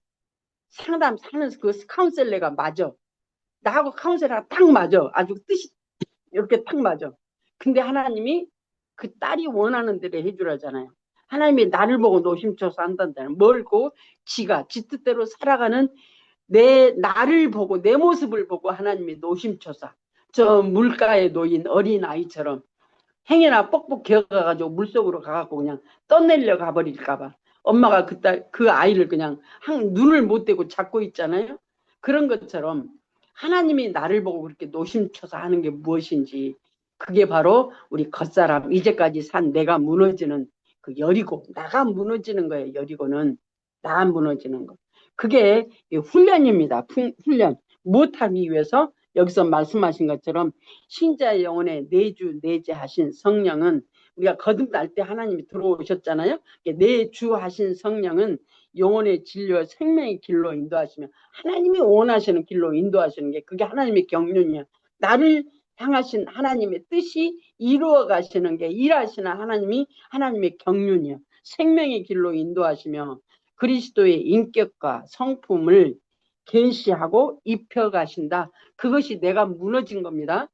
상담하는 그 카운셀러가 맞아. 나하고 카운셀러가 딱 맞아. 아주 뜻이 이렇게 딱 맞아. 근데 하나님이 그 딸이 원하는 대로 해주라잖아요. 하나님이 나를 보고 노심초사 한다잖아요. 뭘고 지가 지 뜻대로 살아가는 나를 보고 내 모습을 보고 하나님이 노심초사. 저 물가에 놓인 어린 아이처럼 행여나 뻑뻑 기어가가지고 물속으로 가갖고 그냥 떠내려 가버릴까봐 엄마가 그 아이를 그냥 눈을 못 떼고 잡고 있잖아요. 그런 것처럼 하나님이 나를 보고 그렇게 노심초사 하는 게 무엇인지 그게 바로 우리 겉사람 이제까지 산 내가 무너지는 그 여리고 나가 무너지는 거예요. 여리고는 나가 무너지는 거. 그게 훈련입니다. 훈련. 못하기 위해서 여기서 말씀하신 것처럼 신자의 영혼에 내주하신 성령은 우리가 거듭날 때 하나님이 들어오셨잖아요. 내주하신 성령은 영혼의 진리와 생명의 길로 인도하시며 하나님이 원하시는 길로 인도하시는 게 그게 하나님의 경륜이야. 나를 향하신 하나님의 뜻이 이루어 가시는 게 일하시는 하나님의 경륜이야. 생명의 길로 인도하시며 그리스도의 인격과 성품을 계시하고 입혀 가신다. 그것이 내가 무너진 겁니다.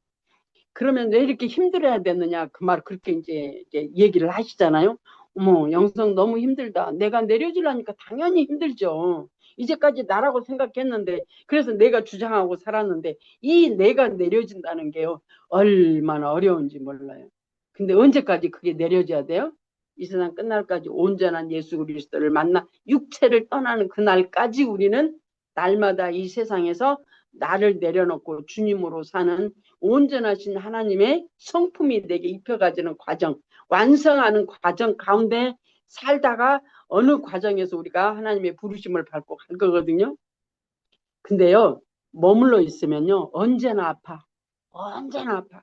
그러면 왜 이렇게 힘들어야 되느냐 그 말 그렇게 이제 얘기를 하시잖아요. 어머 영성 너무 힘들다. 내가 내려지려니까 당연히 힘들죠. 이제까지 나라고 생각했는데 그래서 내가 주장하고 살았는데 이 내가 내려진다는 게요 얼마나 어려운지 몰라요. 근데 언제까지 그게 내려져야 돼요? 이 세상 끝날까지 온전한 예수 그리스도를 만나 육체를 떠나는 그날까지 우리는 날마다 이 세상에서 나를 내려놓고 주님으로 사는 온전하신 하나님의 성품이 내게 입혀가지는 과정, 완성하는 과정 가운데 살다가 어느 과정에서 우리가 하나님의 부르심을 밟고 갈 거거든요. 근데요, 머물러 있으면요, 언제나 아파. 언제나 아파.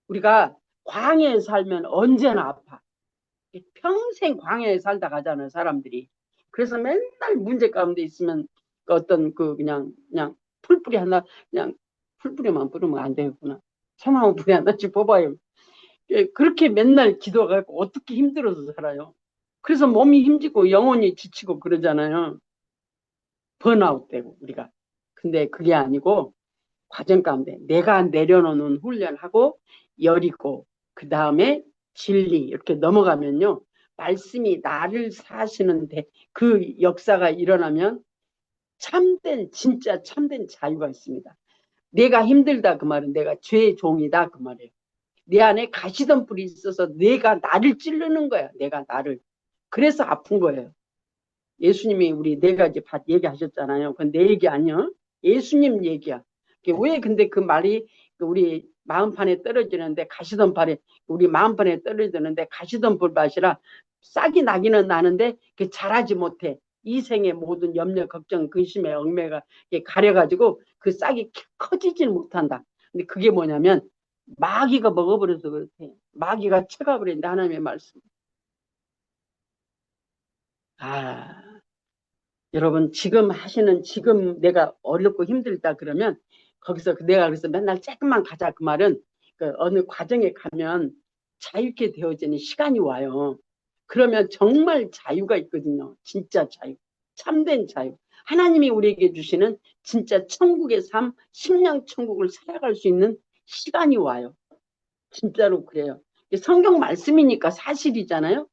우리가 광야에 살면 언제나 아파. 평생 광야에 살다 가잖아요, 사람들이. 그래서 맨날 문제 가운데 있으면 어떤 그냥 풀뿌리 하나, 그냥 풀뿌리만 뿌리면 안 되겠구나. 소나무 뿌리 하나씩 뽑아요. 그렇게 맨날 기도하고 어떻게 힘들어서 살아요. 그래서 몸이 힘지고 영혼이 지치고 그러잖아요. 번아웃 되고 우리가. 근데 그게 아니고 과정 가운데 내가 내려놓는 훈련하고 열이고 그 다음에 진리 이렇게 넘어가면요. 말씀이 나를 사시는데 그 역사가 일어나면 진짜 참된 자유가 있습니다. 내가 힘들다 그 말은 내가 죄의 종이다 그 말이에요. 내 안에 가시던 뿔이 있어서 내가 나를 찌르는 거야. 내가 나를. 그래서 아픈 거예요. 예수님이 우리 네 가지 얘기하셨잖아요. 그건 내 얘기 아니야. 예수님 얘기야. 왜 근데 그 말이 우리 마음판에 떨어지는데 가시던 발에 우리 마음판에 떨어지는데 가시던 불밭이라 싹이 나기는 나는데 자라지 못해. 이 생의 모든 염려, 걱정, 근심의 얽매가 가려가지고 그 싹이 커지질 못한다. 근데 그게 뭐냐면 마귀가 먹어버려서 그렇대. 마귀가 쳐가버린다. 하나님의 말씀. 여러분 지금 내가 어렵고 힘들다 그러면 거기서 내가 그래서 맨날 조금만 가자 그 말은 그 어느 과정에 가면 자유케 되어지는 시간이 와요. 그러면 정말 자유가 있거든요. 진짜 자유. 참된 자유. 하나님이 우리에게 주시는 진짜 천국의 삶, 심령 천국을 살아갈 수 있는 시간이 와요. 진짜로 그래요. 성경 말씀이니까 사실이잖아요.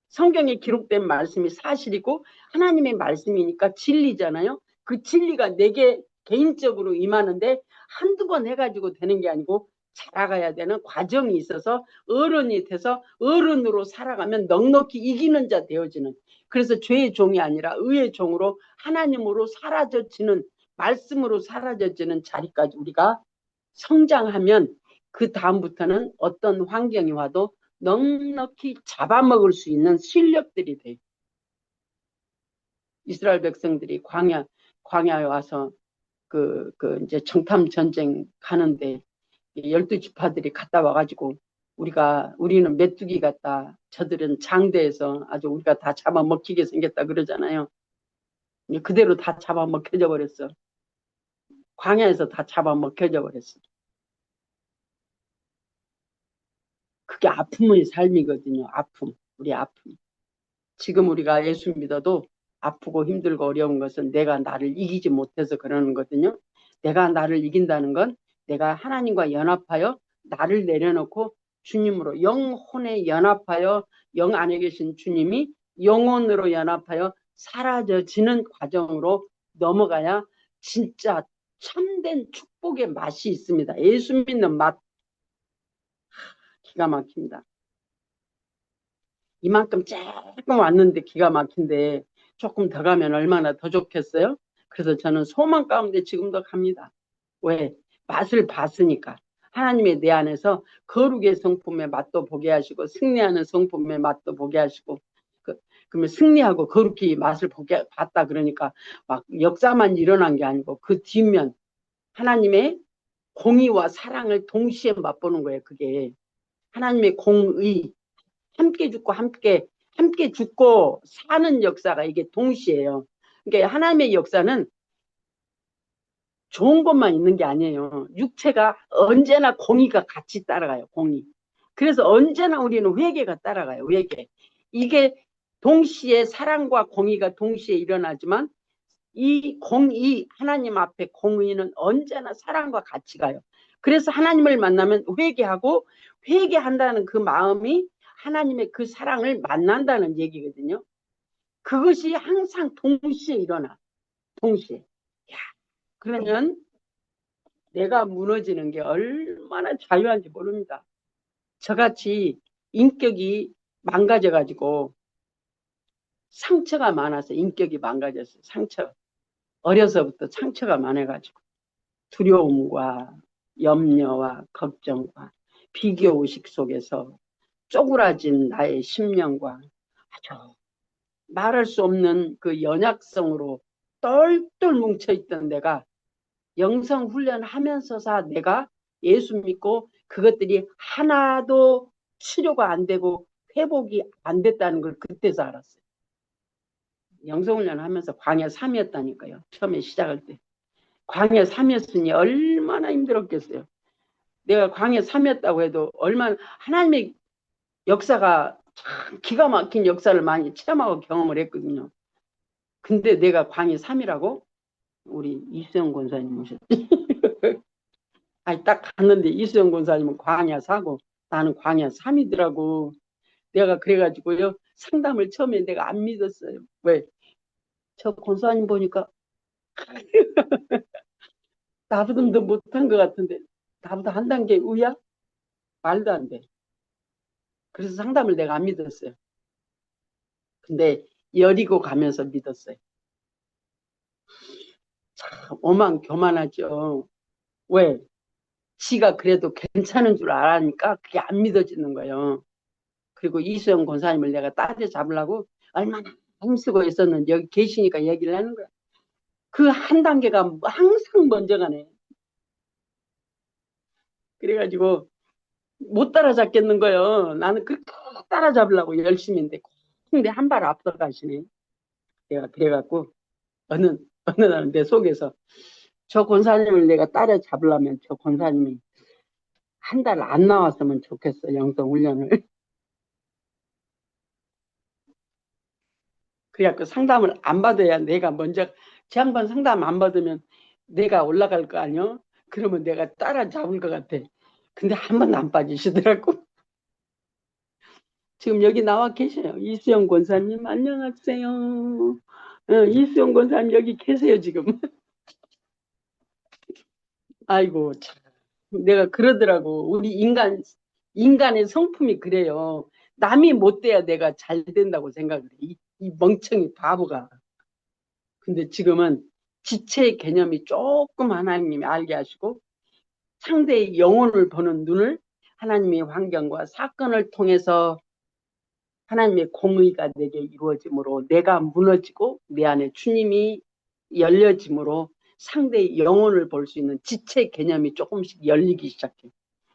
성경에 기록된 말씀이 사실이고 하나님의 말씀이니까 진리잖아요. 그 진리가 내게 개인적으로 임하는데 한두 번 해가지고 되는 게 아니고 자라가야 되는 과정이 있어서 어른이 돼서 어른으로 살아가면 넉넉히 이기는 자 되어지는, 그래서 죄의 종이 아니라 의의 종으로 하나님으로 사라져지는, 말씀으로 사라져지는 자리까지 우리가 성장하면 그 다음부터는 어떤 환경이 와도 넉넉히 잡아먹을 수 있는 실력들이 돼요. 이스라엘 백성들이 광야에 와서 이제 정탐 전쟁 가는데 12지파들이 갔다 와가지고 우리는 메뚜기 같다. 저들은 장대에서 아주 우리가 다 잡아먹히게 생겼다 그러잖아요. 그대로 다 잡아먹혀져 버렸어. 광야에서 다 잡아먹혀져 버렸어. 그게 아픔의 삶이거든요. 아픔, 우리 아픔. 지금 우리가 예수 믿어도 아프고 힘들고 어려운 것은 내가 나를 이기지 못해서 그러는 거거든요. 내가 나를 이긴다는 건 내가 하나님과 연합하여 나를 내려놓고 주님으로 영혼에 연합하여 영 안에 계신 주님이 영혼으로 연합하여 사라져지는 과정으로 넘어가야 진짜 참된 축복의 맛이 있습니다. 예수 믿는 맛 기가 막힙니다. 이만큼 조금 왔는데 기가 막힌데 조금 더 가면 얼마나 더 좋겠어요? 그래서 저는 소망 가운데 지금도 갑니다. 왜? 맛을 봤으니까. 하나님의 내 안에서 거룩의 성품의 맛도 보게 하시고 승리하는 성품의 맛도 보게 하시고 그러면 승리하고 거룩히 맛을 보게 봤다 그러니까 막 역사만 일어난 게 아니고 그 뒷면 하나님의 공의와 사랑을 동시에 맛보는 거예요. 그게 하나님의 공의 함께 죽고 함께 죽고 사는 역사가 이게 동시에요. 그러니까 하나님의 역사는 좋은 것만 있는 게 아니에요. 육체가 언제나 공의가 같이 따라가요. 공의. 그래서 언제나 우리는 회개가 따라가요. 회개. 이게 동시에 사랑과 공의가 동시에 일어나지만 이 공의, 하나님 앞에 공의는 언제나 사랑과 같이 가요. 그래서 하나님을 만나면 회개하고 회개한다는 그 마음이 하나님의 그 사랑을 만난다는 얘기거든요. 그것이 항상 동시에 일어나. 동시에. 야, 그러면 내가 무너지는 게 얼마나 자유한지 모릅니다. 저같이 인격이 망가져가지고 상처가 많아서 인격이 망가졌어요. 상처. 어려서부터 상처가 많아가지고 두려움과 염려와 걱정과 비교의식 속에서 쪼그라진 나의 심령과 아주 말할 수 없는 그 연약성으로 똘똘 뭉쳐있던 내가 영성 훈련하면서서 내가 예수 믿고 그것들이 하나도 치료가 안 되고 회복이 안 됐다는 걸 그때서 알았어요. 영성 훈련하면서 광야 3이었다니까요. 처음에 시작할 때. 광야 3이었으니 얼마나 힘들었겠어요. 내가 광야 3이었다고 해도 얼마나 하나님의 역사가 참 기가 막힌 역사를 많이 체험하고 경험을 했거든요. 근데 내가 광야 3이라고 우리 이수영 권사님 오셨지. 아니 딱 갔는데 이수영 권사님은 광야 4고 나는 광야 3이더라고. 내가 그래가지고요 상담을 처음에 내가 안 믿었어요. 왜? 저 권사님 보니까 나보다 더 못한 것 같은데 나보다 한 단계 우야? 말도 안 돼. 그래서 상담을 내가 안 믿었어요. 근데 여리고 가면서 믿었어요. 참 오만교만하죠. 왜? 지가 그래도 괜찮은 줄 알았니까 그게 안 믿어지는 거예요. 그리고 이수영 권사님을 내가 따라잡으려고 얼마나 힘쓰고 있었는지 여기 계시니까 얘기를 하는 거야. 그 한 단계가 항상 먼저 가네. 그래가지고 못 따라잡겠는 거예요. 나는 그렇게 따라잡으려고 열심히 했는데 근데 한 발 앞서 가시네. 내가 그래갖고 어느 날은 내 속에서 저 권사님을 내가 따라잡으려면 저 권사님이 한 달 안 나왔으면 좋겠어. 영성 훈련을. 그래갖고 상담을 안 받아야 내가 먼저 제 한 번 상담 안 받으면 내가 올라갈 거 아니야? 그러면 내가 따라잡을 것 같아. 근데 한 번도 안 빠지시더라고. 지금 여기 나와 계셔요. 이수영 권사님 안녕하세요. 이수영 권사님 여기 계세요 지금. 아이고 참. 내가 그러더라고. 우리 인간의 성품이 그래요. 남이 못 돼야 내가 잘 된다고 생각을 해. 이 멍청이 바보가. 근데 지금은 지체의 개념이 조금 하나님이 알게 하시고 상대의 영혼을 보는 눈을 하나님의 환경과 사건을 통해서 하나님의 공의가 내게 이루어짐으로 내가 무너지고 내 안에 주님이 열려짐으로 상대의 영혼을 볼 수 있는 지체 개념이 조금씩 열리기 시작해요.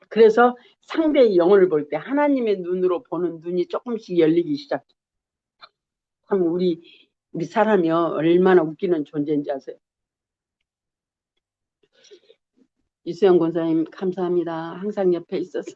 그래서 상대의 영혼을 볼 때 하나님의 눈으로 보는 눈이 조금씩 열리기 시작해요. 참 우리 사람이요 얼마나 웃기는 존재인지 아세요? 이수영 권사님 감사합니다. 항상 옆에 있어서.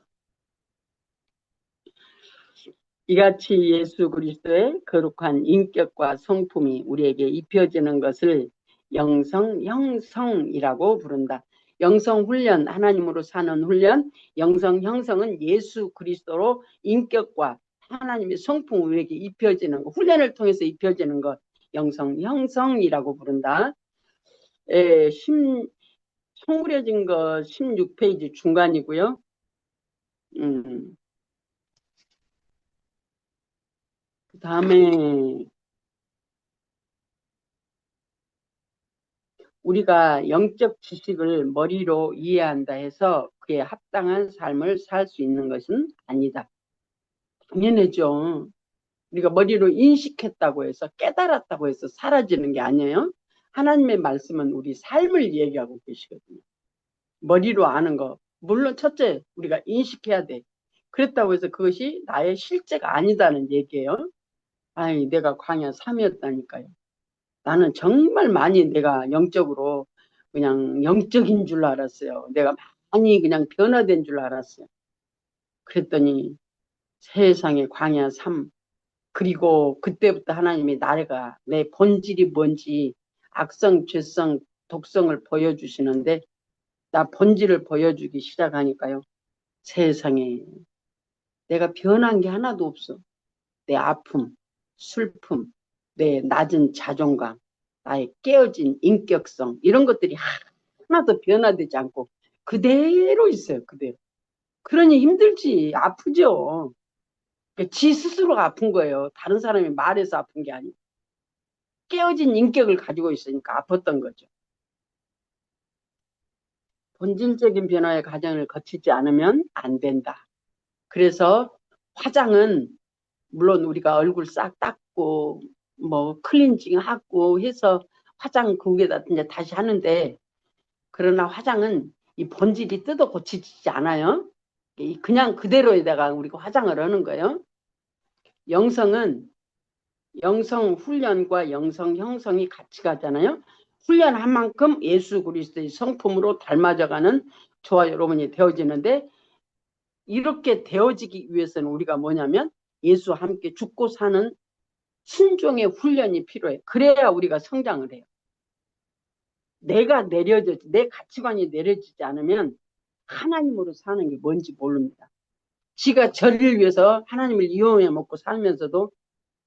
이같이 예수 그리스도의 거룩한 인격과 성품이 우리에게 입혀지는 것을 영성 형성이라고 부른다. 영성 훈련, 하나님으로 사는 훈련, 영성 형성은 예수 그리스도로 인격과 하나님의 성품 우리에게 입혀지는 것, 훈련을 통해서 입혀지는 것, 영성 형성이라고 부른다. 에, 송구려진 거 16페이지 중간이고요. 그 다음에 우리가 영적 지식을 머리로 이해한다 해서 그에 합당한 삶을 살 수 있는 것은 아니다. 당연하죠. 우리가 머리로 인식했다고 해서 깨달았다고 해서 사라지는 게 아니에요. 하나님의 말씀은 우리 삶을 얘기하고 계시거든요. 머리로 아는 거. 물론 첫째 우리가 인식해야 돼. 그랬다고 해서 그것이 나의 실제가 아니다는 얘기예요. 아니 내가 광야 3이었다니까요. 나는 정말 많이 내가 영적으로 그냥 영적인 줄 알았어요. 내가 많이 그냥 변화된 줄 알았어요. 그랬더니 세상에 광야 3. 그리고 그때부터 하나님이 나가 내 본질이 뭔지 악성, 죄성, 독성을 보여주시는데 나 본질을 보여주기 시작하니까요. 세상에 내가 변한 게 하나도 없어. 내 아픔, 슬픔, 내 낮은 자존감, 나의 깨어진 인격성 이런 것들이 하나도 변화되지 않고 그대로 있어요. 그대로. 그러니 힘들지. 아프죠. 그러니까 지 스스로가 아픈 거예요. 다른 사람이 말해서 아픈 게 아니고. 깨어진 인격을 가지고 있으니까 아팠던 거죠. 본질적인 변화의 과정을 거치지 않으면 안 된다. 그래서 화장은 물론 우리가 얼굴 싹 닦고 뭐 클렌징 하고 해서 화장 그게다 이제 다시 하는데 그러나 화장은 이 본질이 뜯어 고치지 않아요. 그냥 그대로에다가 우리가 화장을 하는 거예요. 영성은 영성 훈련과 영성 형성이 같이 가잖아요. 훈련한 만큼 예수 그리스도의 성품으로 닮아져가는 저와 여러분이 되어지는데 이렇게 되어지기 위해서는 우리가 뭐냐면 예수와 함께 죽고 사는 순종의 훈련이 필요해. 그래야 우리가 성장을 해요. 내가 내려져지, 내 가치관이 내려지지 않으면 하나님으로 사는 게 뭔지 모릅니다. 지가 저를 위해서 하나님을 이용해 먹고 살면서도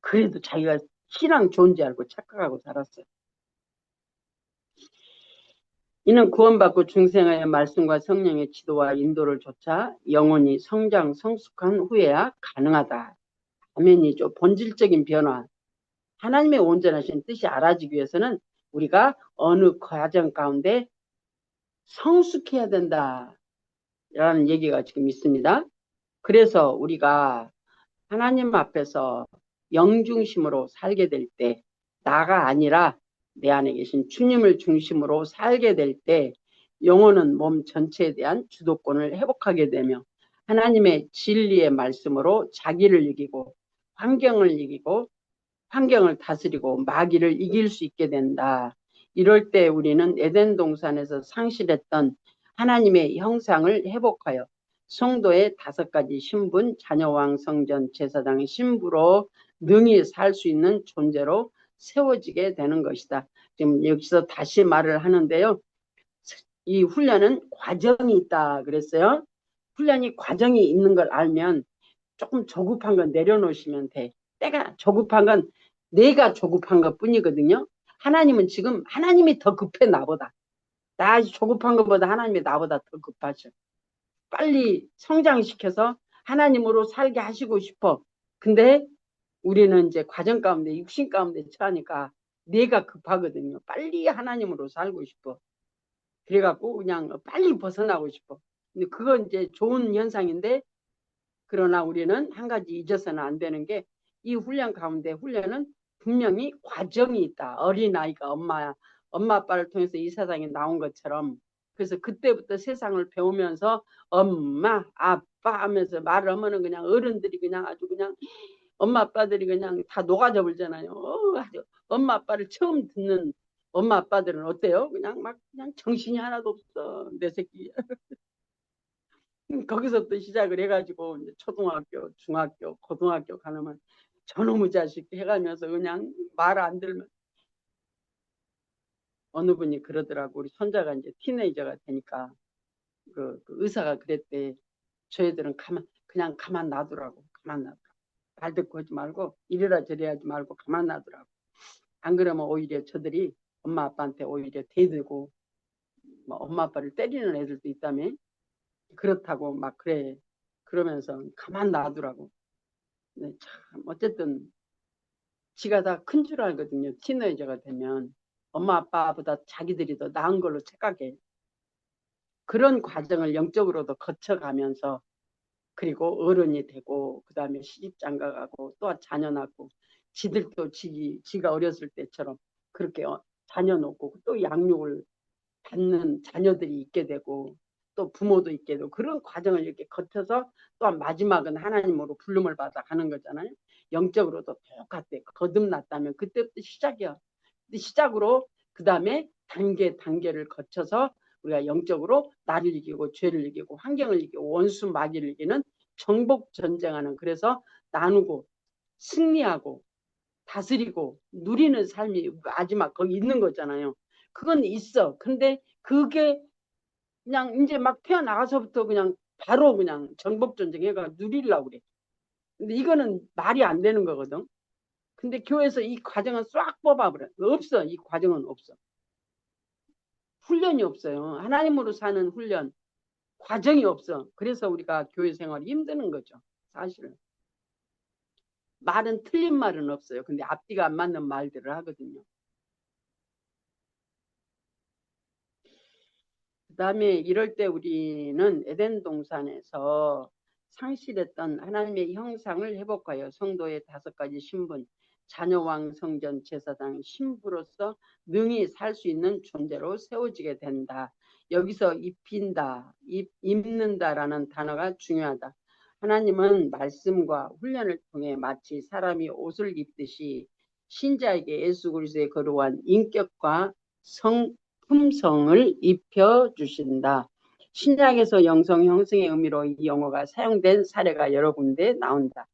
그래도 자기가 신앙 존재 알고 착각하고 살았어요. 이는 구원받고 중생하여 말씀과 성령의 지도와 인도를 조차 영혼이 성장 성숙한 후에야 가능하다. 아멘이죠. 본질적인 변화. 하나님의 온전하신 뜻이 알아지기 위해서는 우리가 어느 과정 가운데 성숙해야 된다. 라는 얘기가 지금 있습니다. 그래서 우리가 하나님 앞에서 영중심으로 살게 될 때, 나가 아니라 내 안에 계신 주님을 중심으로 살게 될 때, 영혼은 몸 전체에 대한 주도권을 회복하게 되며 하나님의 진리의 말씀으로 자기를 이기고 환경을 이기고 환경을 다스리고 마귀를 이길 수 있게 된다. 이럴 때 우리는 에덴 동산에서 상실했던 하나님의 형상을 회복하여 성도의 5가지 신분, 자녀왕 성전 제사장 신부로 능히 살 수 있는 존재로 세워지게 되는 것이다. 지금 여기서 다시 말을 하는데요. 이 훈련은 과정이 있다 그랬어요. 훈련이 과정이 있는 걸 알면 조금 조급한 건 내려놓으시면 돼. 때가 조급한 건 내가 조급한 것 뿐이거든요. 하나님은 지금 하나님이 더 급해 나보다. 나 조급한 것보다 하나님이 나보다 더 급하셔. 빨리 성장시켜서 하나님으로 살게 하시고 싶어. 근데 우리는 이제 과정 가운데 육신 가운데 처하니까 내가 급하거든요. 빨리 하나님으로 살고 싶어. 그래갖고 그냥 빨리 벗어나고 싶어. 근데 그건 이제 좋은 현상인데 그러나 우리는 한 가지 잊어서는 안 되는 게 이 훈련 가운데 훈련은 분명히 과정이 있다. 어린아이가 엄마 아빠를 통해서 이 세상에 나온 것처럼 그래서 그때부터 세상을 배우면서 엄마 아빠 하면서 말을 하면은 그냥 어른들이 그냥 아주 그냥 엄마 아빠들이 그냥 다 녹아져 버리잖아요. 아주 엄마 아빠를 처음 듣는 엄마 아빠들은 어때요? 그냥 막 그냥 정신이 하나도 없어 내 새끼. 거기서부터 시작을 해가지고 이제 초등학교, 중학교, 고등학교 가려면 저놈의 자식 해가면서 그냥 말 안 들으면 어느 분이 그러더라고. 우리 손자가 이제 티네이저가 되니까 그 의사가 그랬대. 저희들은 그냥 가만 놔두라고. 가만 놔두라고. 말 듣고 하지 말고 이래라 저래 하지 말고 가만 놔두라고. 안 그러면 오히려 저들이 엄마 아빠한테 오히려 대들고 뭐 엄마 아빠를 때리는 애들도 있다며. 그렇다고 막 그래. 그러면서 가만 놔두라고. 네, 참 어쨌든 지가 다 큰 줄 알거든요. 티네이저가 되면 엄마 아빠보다 자기들이 더 나은 걸로 착각해. 그런 과정을 영적으로도 거쳐가면서 그리고 어른이 되고 그다음에 시집 장가 가고 또 자녀 낳고 지들도 지가 어렸을 때처럼 그렇게 자녀 놓고 또 양육을 받는 자녀들이 있게 되고 또 부모도 있게 되고 그런 과정을 이렇게 거쳐서 또한 마지막은 하나님으로 부름을 받아 가는 거잖아요. 영적으로도 똑같대. 거듭났다면 그때부터 시작이야. 시작으로 그다음에 단계를 거쳐서 우리가 영적으로 나를 이기고 죄를 이기고 환경을 이기고 원수 마귀를 이기는 정복 전쟁하는 그래서 나누고 승리하고 다스리고 누리는 삶이 마지막 거기 있는 거잖아요. 그건 있어. 근데 그게 그냥 이제 막 태어나가서부터 그냥 바로 그냥 정복 전쟁 해가 누리려고 그래. 근데 이거는 말이 안 되는 거거든. 근데 교회에서 이 과정은 싹 뽑아버려. 없어. 이 과정은 없어. 훈련이 없어요. 하나님으로 사는 훈련, 과정이 없어. 그래서 우리가 교회 생활이 힘드는 거죠. 사실은. 말은 틀린 말은 없어요. 근데 앞뒤가 안 맞는 말들을 하거든요. 그다음에 이럴 때 우리는 에덴 동산에서 상실했던 하나님의 형상을 회복하여 성도의 5가지 신분, 자녀왕 성전 제사장 신부로서 능히 살 수 있는 존재로 세워지게 된다. 여기서 입는다라는 단어가 중요하다. 하나님은 말씀과 훈련을 통해 마치 사람이 옷을 입듯이 신자에게 예수 그리스도의 거룩한 인격과 품성을 입혀주신다. 신약에서 영성 형성의 의미로 이 용어가 사용된 사례가 여러 군데 나온다.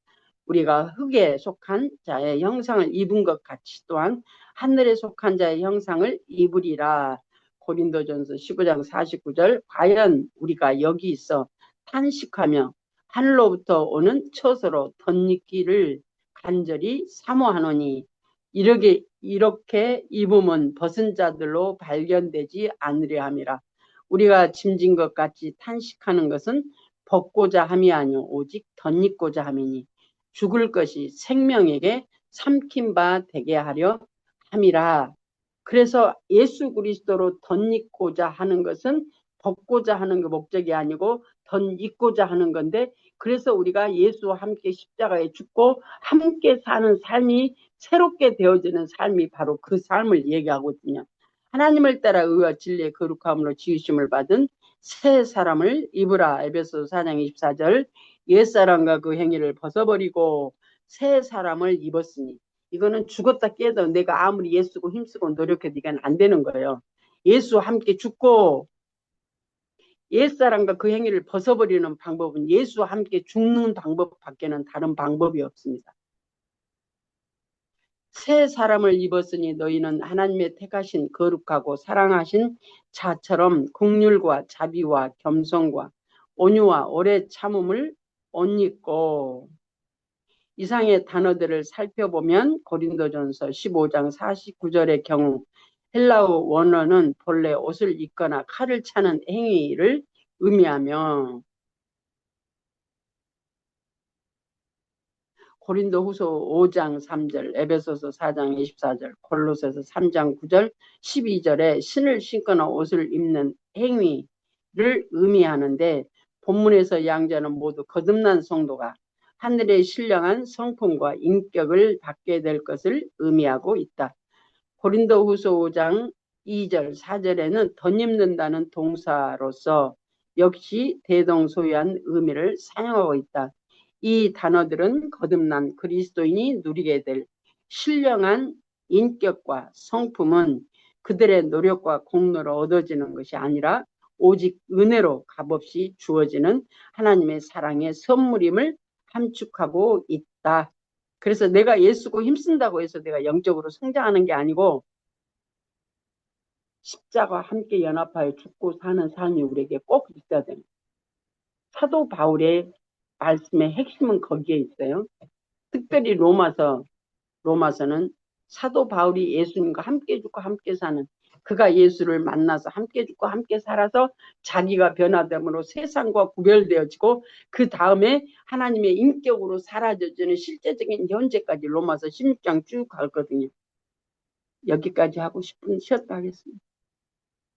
우리가 흙에 속한 자의 형상을 입은 것 같이 또한 하늘에 속한 자의 형상을 입으리라. 고린도전서 15장 49절 과연 우리가 여기 있어 탄식하며 하늘로부터 오는 처소로 덧입기를 간절히 사모하노니 이렇게 입음은 벗은 자들로 발견되지 않으려 함이라. 우리가 짐진 것 같이 탄식하는 것은 벗고자 함이 아니오 오직 덧입고자 함이니 죽을 것이 생명에게 삼킨 바 되게 하려 함이라. 그래서 예수 그리스도로 덧입고자 하는 것은 벗고자 하는 게 목적이 아니고 덧입고자 하는 건데 그래서 우리가 예수와 함께 십자가에 죽고 함께 사는 삶이 새롭게 되어지는 삶이 바로 그 삶을 얘기하거든요. 하나님을 따라 의와 진리의 거룩함으로 지으심을 받은 새 사람을 입으라. 에베소 4장 24절 옛사람과 그 행위를 벗어버리고 새 사람을 입었으니 이거는 죽었다 깨도 내가 아무리 예수고 힘쓰고 노력해도 이건 안 되는 거예요. 예수와 함께 죽고 옛사람과 그 행위를 벗어버리는 방법은 예수와 함께 죽는 방법밖에는 다른 방법이 없습니다. 새 사람을 입었으니 너희는 하나님의 택하신 거룩하고 사랑하신 자처럼 긍휼과 자비와 겸손과 온유와 오래 참음을 옷 입고 이상의 단어들을 살펴보면 고린도전서 15장 49절의 경우 헬라어 원어는 본래 옷을 입거나 칼을 차는 행위를 의미하며 고린도후서 5장 3절, 에베소서 4장 24절, 골로새서 3장 9절, 12절에 신을 신거나 옷을 입는 행위를 의미하는데 본문에서 양자는 모두 거듭난 성도가 하늘의 신령한 성품과 인격을 받게 될 것을 의미하고 있다. 고린도후서 5장 2절, 4절에는 덧입는다는 동사로서 역시 대동소이한 의미를 사용하고 있다. 이 단어들은 거듭난 그리스도인이 누리게 될 신령한 인격과 성품은 그들의 노력과 공로로 얻어지는 것이 아니라 오직 은혜로 값없이 주어지는 하나님의 사랑의 선물임을 함축하고 있다. 그래서 내가 예수고 힘쓴다고 해서 내가 영적으로 성장하는 게 아니고 십자가와 함께 연합하여 죽고 사는 삶이 우리에게 꼭 있어야 됩니다. 사도 바울의 말씀의 핵심은 거기에 있어요. 특별히 로마서는 사도 바울이 예수님과 함께 죽고 함께 사는, 그가 예수를 만나서 함께 죽고 함께 살아서 자기가 변화됨으로 세상과 구별되어지고 그 다음에 하나님의 인격으로 사라져지는 실제적인 현재까지 로마서 16장 쭉 가거든요. 여기까지 하고 싶으면 쉬었다 하겠습니다.